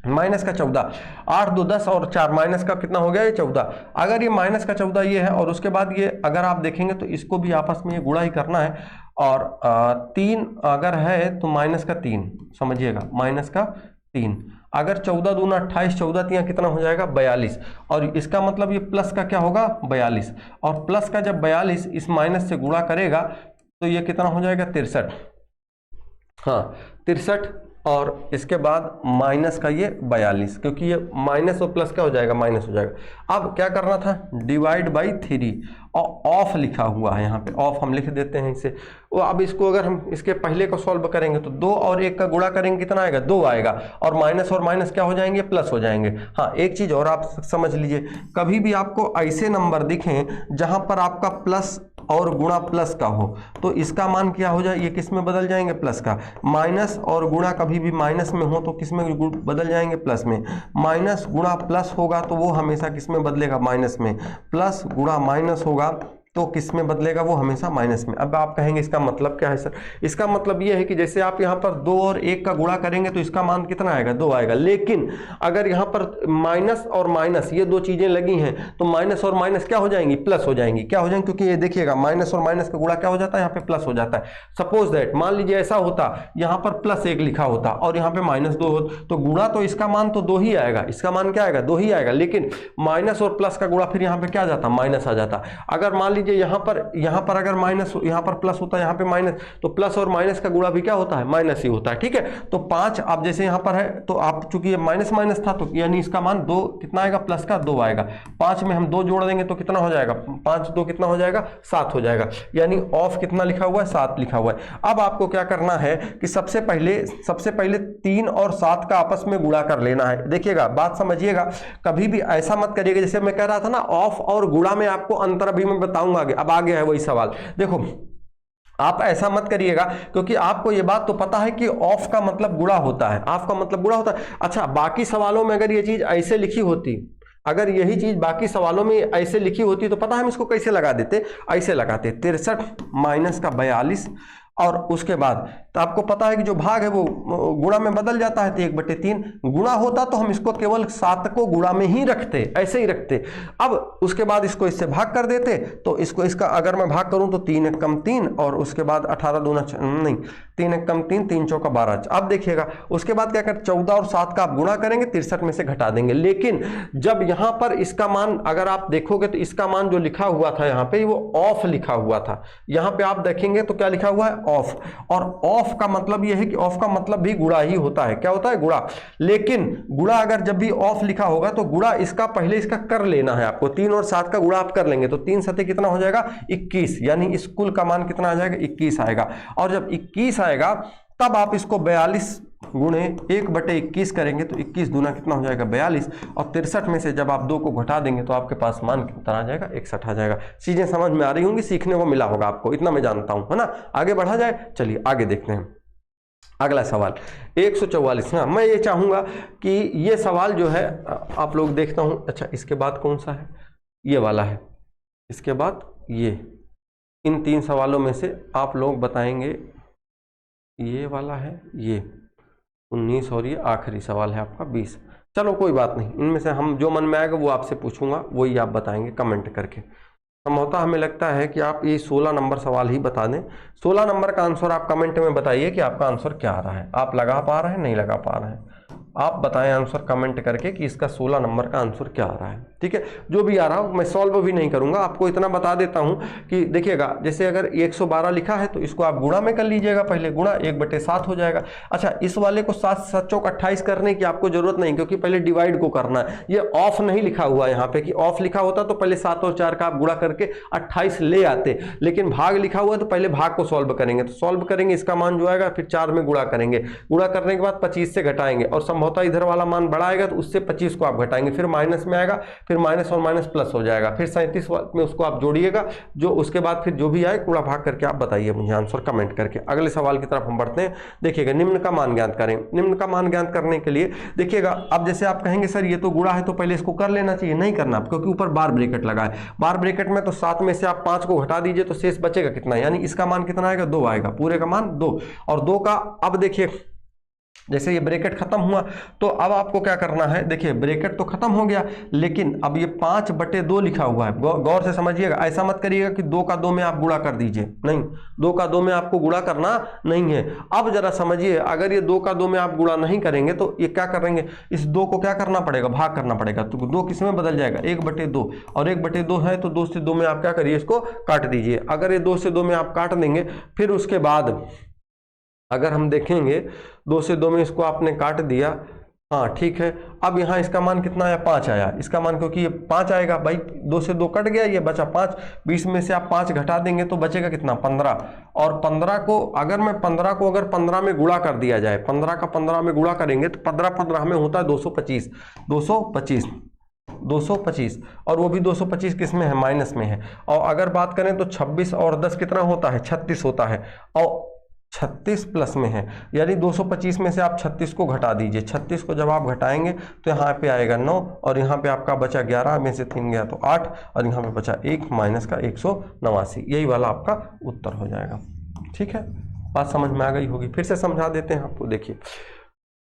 माइनस का 14, 8 2 10 और 4 माइनस का कितना हो गया ये 14। अगर ये माइनस का 14 ये है और उसके बाद ये अगर आप देखेंगे तो इसको भी आपस में ये गुणा ही करना है, और 3 अगर है तो माइनस का 3, समझिएगा माइनस का 3। अगर 14 दूना 28, 14 3 कितना हो जाएगा 42, और इसका मतलब ये प्लस का क्या होगा 42, और प्लस का जब 42 इस माइनस से गुणा करेगा तो ये कितना हो जाएगा 63, हाँ 63, और इसके बाद माइनस का ये 42, क्योंकि ये माइनस और प्लस क्या हो जाएगा माइनस हो जाएगा। अब क्या करना था, डिवाइड बाई 3, और ऑफ लिखा हुआ है यहाँ पे, ऑफ हम लिख देते हैं इसे। वो अब इसको अगर हम इसके पहले को सॉल्व करेंगे तो 2 और 1 का गुणा करेंगे कितना आएगा 2 आएगा, और माइनस क्या हो जाएंगे प्लस हो जाएंगे। हाँ एक चीज और आप समझ लीजिए, कभी भी आपको ऐसे नंबर दिखें जहां पर आपका प्लस और गुणा प्लस का हो तो इसका मान क्या हो जाए, ये किस में बदल जाएंगे प्लस का। माइनस और गुणा कभी भी माइनस में हो तो किस में बदल जाएंगे प्लस में। माइनस गुणा प्लस होगा तो वो हमेशा किस में बदलेगा माइनस में। प्लस गुणा माइनस होगा तो किस में बदलेगा, वो हमेशा माइनस में। अब आप कहेंगे इसका मतलब क्या है सर, इसका मतलब ये है कि जैसे आप यहाँ पर 2 और 1 का गुणा करेंगे तो इसका मान कितना आएगा 2 आएगा, लेकिन अगर यहाँ पर माइनस और माइनस ये 2 चीजें लगी हैं तो माइनस और माइनस क्या हो जाएंगी प्लस हो जाएंगी, क्या हो जाएंगी, क्योंकि ये देखिएगा माइनस और माइनस का गुणा क्या हो जाता है यहाँ पे प्लस हो जाता है। सपोज दैट मान लीजिए ऐसा होता, यहाँ पर +1 लिखा होता और यहाँ पे -2 हो तो गुणा तो इसका मान तो 2 ही आएगा, इसका मान क्या आएगा 2 ही आएगा, लेकिन माइनस और प्लस का गुणा फिर यहाँ पे क्या आ जाता माइनस आ जाता। अगर मान लीजिए यहाँ पर अगर माइनस, यहाँ पर प्लस होता है, यहाँ पे माइनस, तो प्लस और माइनस का गुणा भी क्या होता है माइनस ही होता है। ठीक है, तो 5 अब जैसे यहाँ पर है तो आप चूंकि ये माइनस माइनस था तो यानी इसका मान 2 कितना आएगा प्लस का 2 आएगा। 5 में हम 2 जोड़ देंगे तो कितना हो जाएगा 5 2 कितना हो जाएगा 7 हो जाएगा, यानी ऑफ कितना लिखा हुआ है 7 लिखा हुआ है। अब आपको क्या करना है कि सबसे पहले 3 और 7 का आपस में गुणा कर लेना है। देखिएगा बात समझिएगा, कभी भी ऐसा मत करिएगा, जैसे मैं कह रहा था ना ऑफ और गुणा में आपको अंतर अभी मैं बताऊंगा आगे, अब आगे है वही सवाल। देखो आप ऐसा मत करिएगा, क्योंकि आपको ये बात तो पता है कि ऑफ का मतलब गुणा होता है, ऑफ का मतलब गुणा होता है। अच्छा बाकी सवालों में अगर ये चीज ऐसे लिखी होती, अगर यही चीज बाकी सवालों में ऐसे लिखी होती तो पता है हम इसको कैसे लगा देते, ऐसे लगाते 63 माइनस का 42, और उसके बाद तो आपको पता है कि जो भाग है वो गुणा में बदल जाता है, तो 1/3 गुणा होता तो हम इसको केवल 7 को गुणा में ही रखते, ऐसे ही रखते। अब उसके बाद इसको इससे भाग कर देते, तो इसको इसका अगर मैं भाग करूं तो 3 1 कम 3 और उसके बाद 18 दूना नहीं 3 1 कम 3 3 चौका 12। अब देखिएगा उसके बाद क्या कर 14 और 7 का आप गुणा करेंगे 63 में से घटा देंगे, लेकिन जब यहां पर इसका मान अगर आप देखोगे तो इसका मान जो लिखा हुआ था यहाँ पे वो ऑफ लिखा हुआ था, यहाँ पे आप देखेंगे तो क्या लिखा हुआ है ऑफ, और ऑफ का मतलब यह है कि ऑफ का मतलब भी गुणा ही होता है। क्या होता है? गुणा। लेकिन गुणा अगर जब भी ऑफ लिखा होगा तो गुणा इसका पहले इसका कर लेना है आपको। 3 और 7 का गुणा आप कर लेंगे तो 3 सते कितना हो जाएगा? 21, यानी इस कुल का मान कितना आ जाएगा? 21 आएगा। और जब 21 आएगा तब आप इसको 42 गुणे 1/21 करेंगे तो 21 दूना कितना हो जाएगा? 42, और 63 में से जब आप 2 को घटा देंगे तो आपके पास मान कितना आ जाएगा? 61 आ जाएगा। चीजें समझ में आ रही होंगी, सीखने को मिला होगा आपको, इतना मैं जानता हूं, है ना। आगे बढ़ा जाए, चलिए आगे देखते हैं। अगला सवाल 144। हाँ, मैं ये चाहूंगा कि ये सवाल जो है आप लोग, देखता हूं, अच्छा इसके बाद कौन सा है? ये वाला है, इसके बाद ये, इन 3 सवालों में से आप लोग बताएंगे। ये वाला है, ये 19, और ये आखिरी सवाल है आपका 20। चलो कोई बात नहीं, इनमें से हम जो मन में आएगा वो आपसे पूछूंगा, वही आप बताएंगे कमेंट करके। संभवतः हमें लगता है कि आप ये 16 नंबर सवाल ही बता दें। 16 नंबर का आंसर आप कमेंट में बताइए कि आपका आंसर क्या आ रहा है। आप लगा पा रहे हैं, नहीं लगा पा रहे हैं? आप बताएं आंसर कमेंट करके कि इसका 16 नंबर का आंसर क्या आ रहा है। ठीक है, जो भी आ रहा हो मैं सॉल्व भी नहीं करूंगा, आपको इतना बता देता हूं कि देखिएगा, जैसे अगर 112 लिखा है तो इसको आप गुणा में कर लीजिएगा, पहले गुणा 1/7 हो जाएगा। अच्छा, इस वाले को 7 7 चौक 28 करने की आपको जरूरत नहीं, क्योंकि पहले डिवाइड को करना है। ये ऑफ नहीं लिखा हुआ यहाँ पे, कि ऑफ लिखा होता तो पहले 7 और 4 का आप गुणा करके 28 ले आते, लेकिन भाग लिखा हुआ है तो पहले भाग को सॉल्व करेंगे। तो सॉल्व करेंगे, इसका मान जो आएगा फिर 4 में गुणा करेंगे, गुणा करने के बाद 25 से घटाएंगे, और संभवतः इधर वाला मान बड़ा आएगा तो उससे 25 को आप घटाएंगे, फिर माइनस में आएगा, फिर माइनस और माइनस प्लस हो जाएगा, फिर 37 में उसको आप जोड़िएगा, जो उसके बाद फिर जो भी आए गुणा भाग करके आप बताइए मुझे आंसर कमेंट करके। अगले सवाल की तरफ हम बढ़ते हैं। देखिएगा, निम्न का मान ज्ञात करें। निम्न का मान ज्ञात करने के लिए देखिएगा, अब जैसे आप कहेंगे सर ये तो गुणा है तो पहले इसको कर लेना चाहिए, नहीं करना, क्योंकि ऊपर बार ब्रैकेट लगा है। बार ब्रैकेट में तो 7 में से आप 5 को घटा दीजिए तो शेष बचेगा कितना, यानी इसका मान कितना आएगा? 2 आएगा, पूरे का मान 2। और 2 का, अब देखिए जैसे ये ब्रैकेट खत्म हुआ तो अब आपको क्या करना है, देखिए ब्रैकेट तो खत्म हो गया, लेकिन अब ये 5/2 लिखा हुआ है। गौर से समझिएगा, ऐसा मत करिएगा कि 2 का 2 में आप गुणा कर दीजिए, नहीं, 2 का 2 में आपको गुणा करना नहीं है। अब जरा समझिए, अगर ये 2 का 2 में आप गुणा नहीं करेंगे तो ये क्या करेंगे, इस 2 को क्या करना पड़ेगा? भाग करना पड़ेगा। तो 2 किस में बदल जाएगा? 1/2, और 1/2 है तो 2 से 2 में आप क्या करिए, इसको काट दीजिए। अगर ये 2 से 2 में आप काट देंगे, फिर उसके बाद अगर हम देखेंगे 2 से 2 में इसको आपने काट दिया, हाँ ठीक है। अब यहाँ इसका मान कितना आया? 5 आया। इसका मान, क्योंकि ये 5 आएगा भाई, 2 से 2 कट गया, ये बचा 5, 20 में से आप 5 घटा देंगे तो बचेगा कितना? 15। और 15 को अगर 15 में गुणा कर दिया जाए, 15 का 15 में गुणा करेंगे तो 15 में होता है 225, 225, और वो भी 225 किस में है? माइनस में है। और अगर बात करें तो 26 और 10 कितना होता है? 36 होता है, और 36 प्लस में है, यानी 225 में से आप 36 को घटा दीजिए। 36 को जब आप घटाएंगे तो यहाँ पे आएगा 9, और यहाँ पे आपका बचा 11 में से 3 गया तो 8, और यहाँ पे बचा 1 माइनस का 189। यही वाला आपका उत्तर हो जाएगा। ठीक है, बात समझ में आ गई होगी। फिर से समझा देते हैं आपको। देखिए,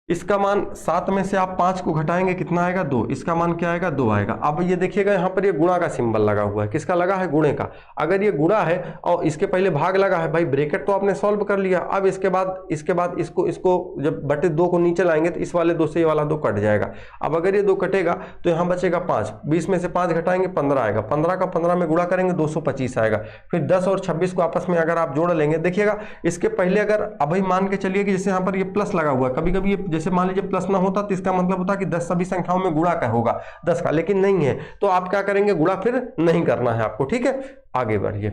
इसका मान 7 में से आप 5 को घटाएंगे, कितना आएगा? 2। इसका मान क्या आएगा? 2 आएगा। अब ये देखिएगा, यहाँ पर ये गुणा का सिंबल लगा हुआ है। किसका लगा है? गुणे का। अगर ये गुणा है और इसके पहले भाग लगा है, भाई ब्रैकेट तो आपने सॉल्व कर लिया। अब इसके बाद इसको जब बटे 2 को नीचे लाएंगे तो इस वाले 2 से ये वाला 2 कट जाएगा। अब अगर ये 2 कटेगा तो यहाँ बचेगा 5, 20 में से 5 घटाएंगे 15 आएगा, 15 का 15 में गुणा करेंगे 225 आएगा। फिर 10 और 26 को आपस में अगर आप जोड़ लेंगे, देखिएगा इसके पहले अगर अभी मान के चलिए कि जैसे यहाँ पर ये प्लस लगा हुआ है, कभी कभी ये जैसे मान लीजिए प्लस ना होता तो इसका मतलब होता कि 10 सभी संख्याओं में गुणा का होगा 10 का, लेकिन नहीं है, तो आप क्या करेंगे? गुणा फिर नहीं करना है आपको। ठीक है, आगे बढ़िए।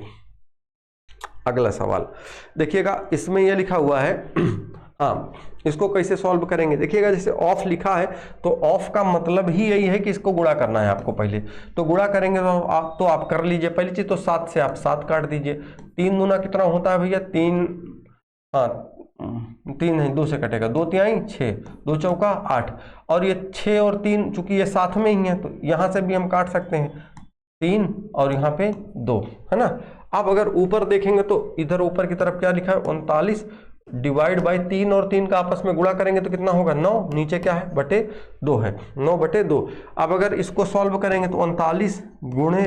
अगला सवाल देखिएगा, इसमें यह लिखा हुआ है हाँ, इसको कैसे सॉल्व करेंगे? देखिएगा, जैसे ऑफ लिखा है तो ऑफ का मतलब ही यही है कि इसको गुणा करना है आपको पहले। तो गुणा करेंगे तो आप कर लीजिए। पहली चीज तो 7 से आप 7 काट दीजिए। 3 दूना कितना होता है भैया? 3, हाँ 3 नहीं, 2 से कटेगा, 2 तिहाई 6, 2 चौका 8, और ये 6 और 3 चूंकि ये साथ में ही है तो यहाँ से भी हम काट सकते हैं 3, और यहाँ पे 2, है ना। अब अगर ऊपर देखेंगे तो इधर ऊपर की तरफ क्या लिखा है? 39 डिवाइड बाई 3, और 3 का आपस में गुणा करेंगे तो कितना होगा? 9। नीचे क्या है? बटे 2 है, 9/2। अब अगर इसको सॉल्व करेंगे तो 39 गुणे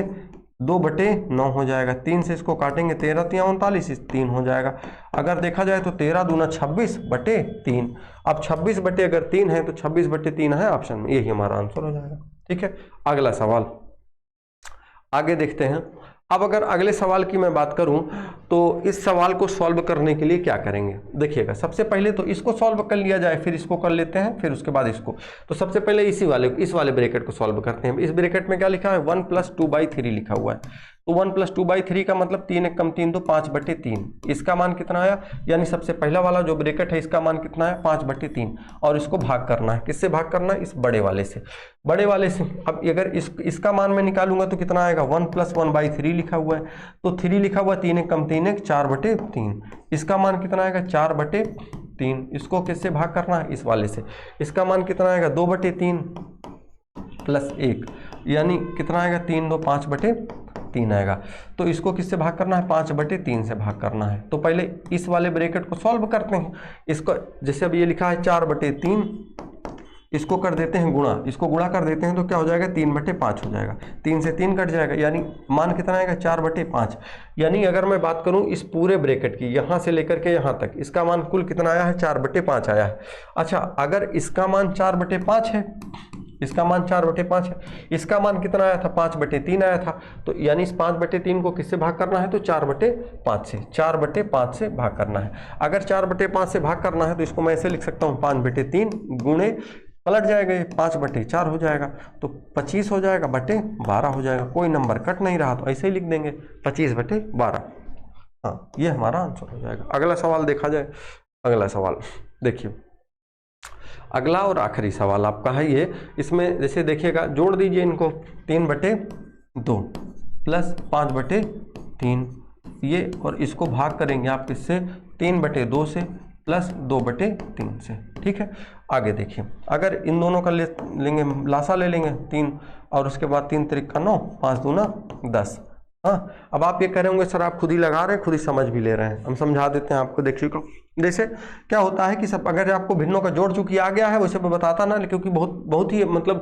2/9 हो जाएगा। 3 से इसको काटेंगे, 13 तिया 39, 3 हो जाएगा। अगर देखा जाए तो 13 दूना 26/3। अब 26/3 है तो 26/3 है ऑप्शन में, यही हमारा आंसर हो जाएगा। ठीक है, अगला सवाल आगे देखते हैं। अब अगर अगले सवाल की मैं बात करूं तो इस सवाल को सॉल्व करने के लिए क्या करेंगे, देखिएगा सबसे पहले तो इसको सॉल्व कर लिया जाए, फिर इसको कर लेते हैं, फिर उसके बाद इसको। तो सबसे पहले इस वाले ब्रैकेट को सॉल्व करते हैं। इस ब्रैकेट में क्या लिखा है, 1 + 2/3 लिखा हुआ है। तो 1 + 2/3 का मतलब 3 × 1 = 3, तो 5/3। इसका मान कितना आया, यानी सबसे पहला वाला जो ब्रैकेट है इसका मान कितना है, 5/3। और इसको भाग करना है, किससे भाग करना है, इस बड़े वाले से। बड़े वाले से अब अगर इसका मान मैं निकालूंगा तो कितना आएगा, 1 + 1/3 लिखा हुआ है, तो 3 लिखा हुआ, 3 × 1 = 3, 4/3। इसका मान कितना आएगा, 4/3। इसको किससे भाग करना है, इस वाले से। इसका मान कितना आएगा, 2/3 + 1, यानी कितना आएगा, 3 × 2 = 5/3 आएगा। तो इसको किससे भाग करना है, 5/3 से भाग करना है। तो पहले इस वाले ब्रैकेट को सॉल्व करते हैं। इसको जैसे अब ये लिखा है 4/3, इसको कर देते हैं गुणा, इसको गुणा कर देते हैं तो क्या हो जाएगा, 3/5 हो जाएगा। 3 से 3 कट जाएगा, यानी मान कितना आएगा, 4/5। यानी अगर मैं बात करूं इस पूरे ब्रैकेट की, यहां से लेकर के यहां तक, इसका मान कुल कितना आया है, 4/5 आया है। अच्छा, अगर इसका मान 4/5 है, इसका मान 4/5 है, इसका मान कितना आया था, 5/3 आया था। तो यानी इस 5/3 को किससे भाग करना है, तो 4/5 से, 4/5 से भाग करना है। अगर 4/5 से भाग करना है तो इसको मैं ऐसे लिख सकता हूँ, 5/3 गुणे, पलट जाएगा ये, 5/4 हो जाएगा, तो 25 हो जाएगा, बटे 12 हो जाएगा। कोई नंबर कट नहीं रहा तो ऐसे ही लिख देंगे, 25/12। हाँ, ये हमारा आंसर हो जाएगा। अगला सवाल देखा जाए। अगला सवाल देखिए, अगला और आखिरी सवाल आपका है ये। इसमें जैसे देखिएगा, जोड़ दीजिए इनको, 3/2 + 5/3 ये, और इसको भाग करेंगे आप किससे, 3/2 से + 2/3 से। ठीक है, आगे देखिए, अगर इन दोनों का लेंगे, लासा ले लेंगे 3, और उसके बाद 3 × 3 = 9, 5 × 2 = 10। हाँ, अब आप ये कह रहे होंगे सर आप खुद ही लगा रहे हैं, खुद ही समझ भी ले रहे हैं। हम समझा देते हैं आपको, देखिए जैसे क्या होता है कि सब, अगर आपको भिन्नों का जोड़ चूंकि आ गया है, वैसे मैं बताता ना, क्योंकि बहुत ही मतलब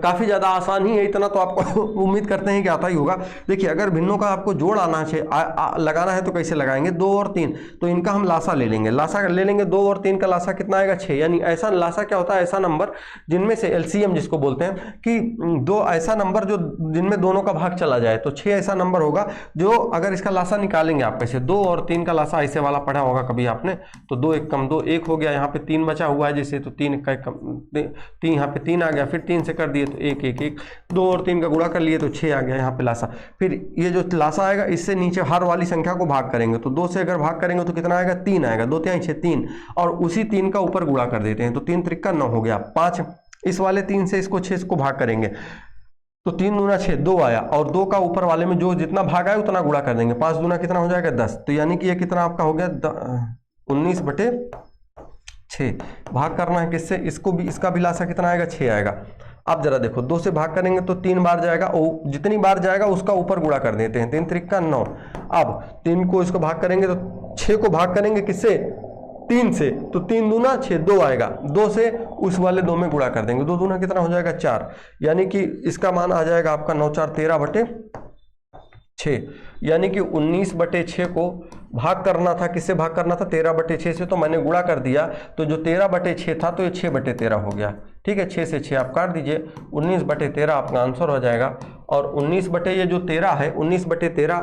काफ़ी ज़्यादा आसान ही है, इतना तो आपको उम्मीद करते हैं कि आता ही होगा। देखिए, अगर भिन्नों का आपको जोड़ आना है, लगाना है, तो कैसे लगाएंगे, 2 और 3, तो इनका हम लासा ले लेंगे। लासा ले लेंगे, 2 और 3 का लासा कितना आएगा, 6। यानी ऐसा लासा क्या होता है, ऐसा नंबर जिनमें से LCM जिसको बोलते हैं, कि दो ऐसा नंबर जो जिनमें दोनों का भाग चला जाए, तो 6 ऐसा नंबर होगा जो, अगर इसका लासा निकालेंगे आप कैसे, 2 और 3 का लासा ऐसे वाला पढ़ा होगा कभी आपने, तो 2 × 1 = 2, 1 हो गया, यहाँ पे 3 बचा हुआ है जैसे, तो 3 × 1 = 3, यहाँ पे 3 आ गया, फिर 3 से कर दिए तो 1 1 1, 2 और 3 का गुणा कर लिए तो 6 आ गया यहाँ पे लासा। फिर ये जो लासा आएगा, इससे नीचे हर वाली संख्या को भाग करेंगे, तो 2 से अगर भाग करेंगे तो कितना आएगा, 3 आएगा, 2 × 6 = 3, और उसी 3 का ऊपर गुणा कर देते हैं, तो 3 × 3 = 9 हो गया। 5 इस वाले 3 से इसको 6 को भाग करेंगे, तो 3 दूना 6, 2 आया, और 2 का ऊपर वाले में जो जितना भाग आया उतना गुणा कर देंगे। 5 दूना कितना हो जाएगा, 10। तो यानी कि ये कितना आपका हो गया, 19/6। भाग करना है किससे, इसको भी, इसका भी लासा कितना आएगा, 6 आएगा। अब जरा देखो, 2 से भाग करेंगे तो 3 बार जाएगा, और जितनी बार जाएगा उसका ऊपर गुणा कर देते हैं, 3 × 3 = 9। अब 3 को इसको भाग करेंगे तो 6 को भाग करेंगे किससे, 3 से, तो 3 दूना 6, 2 आएगा, 2 से उस वाले 2 में गुणा कर देंगे, 2 दूना कितना हो जाएगा, 4। यानी कि इसका मान आ जाएगा आपका 9 × 4 = 13/6। यानी कि 19/6 को भाग करना था, किससे भाग करना था, 13/6 से, तो मैंने गुणा कर दिया, तो जो 13/6 था तो ये 6/13 हो गया। ठीक है, 6 से 6 आप काट दीजिए, 19/13 आपका आंसर हो जाएगा। और 19/13 है, 19/13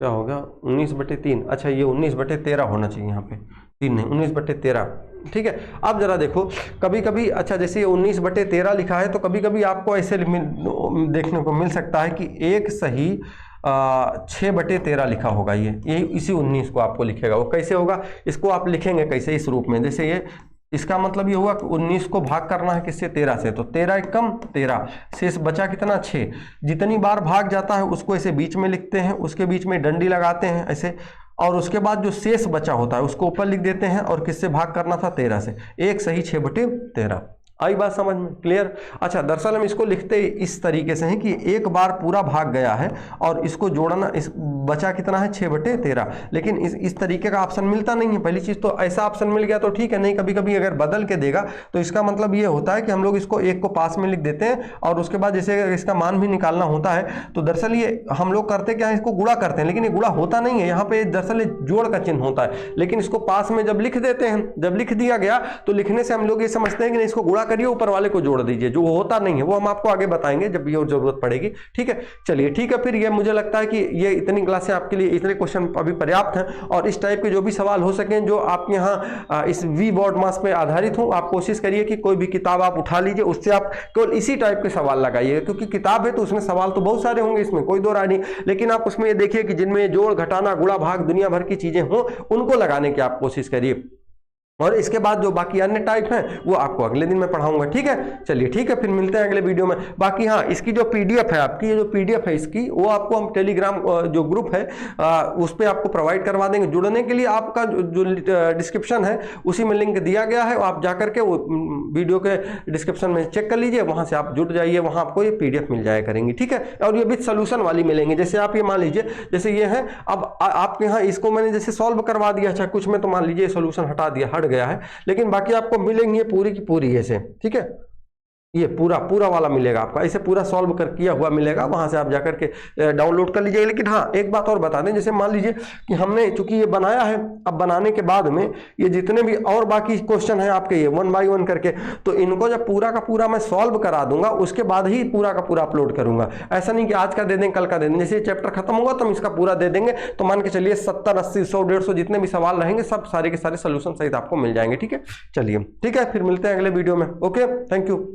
क्या होगा, 19/3। अच्छा, ये 19/13 होना चाहिए, यहाँ पे 3 नहीं, 19/13। ठीक है, अब जरा देखो, कभी कभी, अच्छा जैसे ये 19/13 लिखा है, तो कभी कभी आपको ऐसे देखने को मिल सकता है कि एक सही 6/13 लिखा होगा। ये इसी 19 को आपको लिखेगा। वो कैसे होगा, इसको आप लिखेंगे कैसे, इस रूप में, जैसे ये, इसका मतलब ये हुआ कि 19 को भाग करना है किससे, 13 से, तो 13 × 1 = 13, शेष बचा कितना, 6। जितनी बार भाग जाता है उसको ऐसे बीच में लिखते हैं, उसके बीच में डंडी लगाते हैं ऐसे, और उसके बाद जो शेष बचा होता है उसको ऊपर लिख देते हैं, और किससे भाग करना था, 13 से। एक सही 6/13। आई बात समझ में, क्लियर। अच्छा, दरअसल हम इसको लिखते इस तरीके से हैं कि एक बार पूरा भाग गया है और इसको जोड़ना, इस बचा कितना है, 6/13, लेकिन इस तरीके का ऑप्शन मिलता नहीं है। पहली चीज़ तो ऐसा ऑप्शन मिल गया तो ठीक है, नहीं कभी कभी अगर बदल के देगा तो इसका मतलब ये होता है कि हम लोग इसको 1 को पास में लिख देते हैं, और उसके बाद जैसे इसका मान भी निकालना होता है तो दरअसल ये हम लोग करते क्या है, इसको गुणा करते हैं, लेकिन ये गुणा होता नहीं है, यहाँ पे दरअसल जोड़ का चिन्ह होता है। लेकिन इसको पास में जब लिख देते हैं, जब लिख दिया गया तो लिखने से हम लोग ये समझते हैं कि नहीं, इसको गुणा गुणा करिए, ऊपर वाले को जोड़ दीजिए, जो होता नहीं है वो हम आपको आगे बताएंगे जब भी जरूरत पड़ेगी। ठीक है, चलिए ठीक है, फिर ये मुझे लगता है कि ये इतनी क्लासें आपके लिए, इतने क्वेश्चन अभी पर्याप्त हैं, और इस टाइप के जो भी सवाल हो सके जो आपके यहाँ इस वी बोर्ड मास पे आधारित हो, आप कोशिश करिए कि कोई भी किताब आप उठा लीजिए, उससे आप केवल इसी टाइप के सवाल लगाइए, क्योंकि किताब है तो उसमें सवाल तो बहुत सारे होंगे, इसमें कोई दो राय नहीं, लेकिन आप उसमें ये देखिए कि जिनमें जोड़ घटाना गुणा भाग दुनिया भर की चीजें हों उनको लगाने की आप कोशिश करिए, और इसके बाद जो बाकी अन्य टाइप हैं वो आपको अगले दिन मैं पढ़ाऊंगा। ठीक है, चलिए ठीक है, फिर मिलते हैं अगले वीडियो में। बाकी हाँ, इसकी जो पीडीएफ है आपकी, ये जो पीडीएफ है इसकी, वो आपको हम टेलीग्राम जो ग्रुप है उस पर आपको प्रोवाइड करवा देंगे। जुड़ने के लिए आपका जो डिस्क्रिप्शन है उसी में लिंक दिया गया है, आप जाकर के वो वीडियो के डिस्क्रिप्शन में चेक कर लीजिए, वहां से आप जुड़ जाइए, वहां आपको ये पीडीएफ मिल जाया करेंगी। ठीक है, और ये विद सोल्यूशन वाली मिलेंगी। जैसे आप ये मान लीजिए, जैसे ये है, अब आपके यहाँ इसको मैंने जैसे सॉल्व करवा दिया, अच्छा कुछ में तो मान लीजिए सोल्यूशन हटा दिया, हट गया है, लेकिन बाकी आपको मिलेंगी ये पूरी की पूरी ऐसे। ठीक है, ये पूरा वाला मिलेगा आपका, इसे पूरा सॉल्व कर किया हुआ मिलेगा, वहां से आप जाकर के डाउनलोड कर लीजिए। लेकिन हाँ, एक बात और बता दें, जैसे मान लीजिए कि हमने चूंकि ये बनाया है, अब बनाने के बाद में ये जितने भी और बाकी क्वेश्चन है आपके, ये 1 बाय 1 करके, तो इनको जब पूरा का पूरा मैं सॉल्व करा दूंगा, उसके बाद ही पूरा का पूरा अपलोड करूंगा। ऐसा नहीं कि आज का दे दें कल का दे दें, जैसे चैप्टर खत्म होगा तो हम इसका पूरा दे देंगे, तो मान के चलिए 70, 80, 100, 150 जितने भी सवाल रहेंगे सब सारे के सारे सोल्यूशन सहित आपको मिल जाएंगे। ठीक है, चलिए ठीक है, फिर मिलते हैं अगले वीडियो में। Okay, thank you.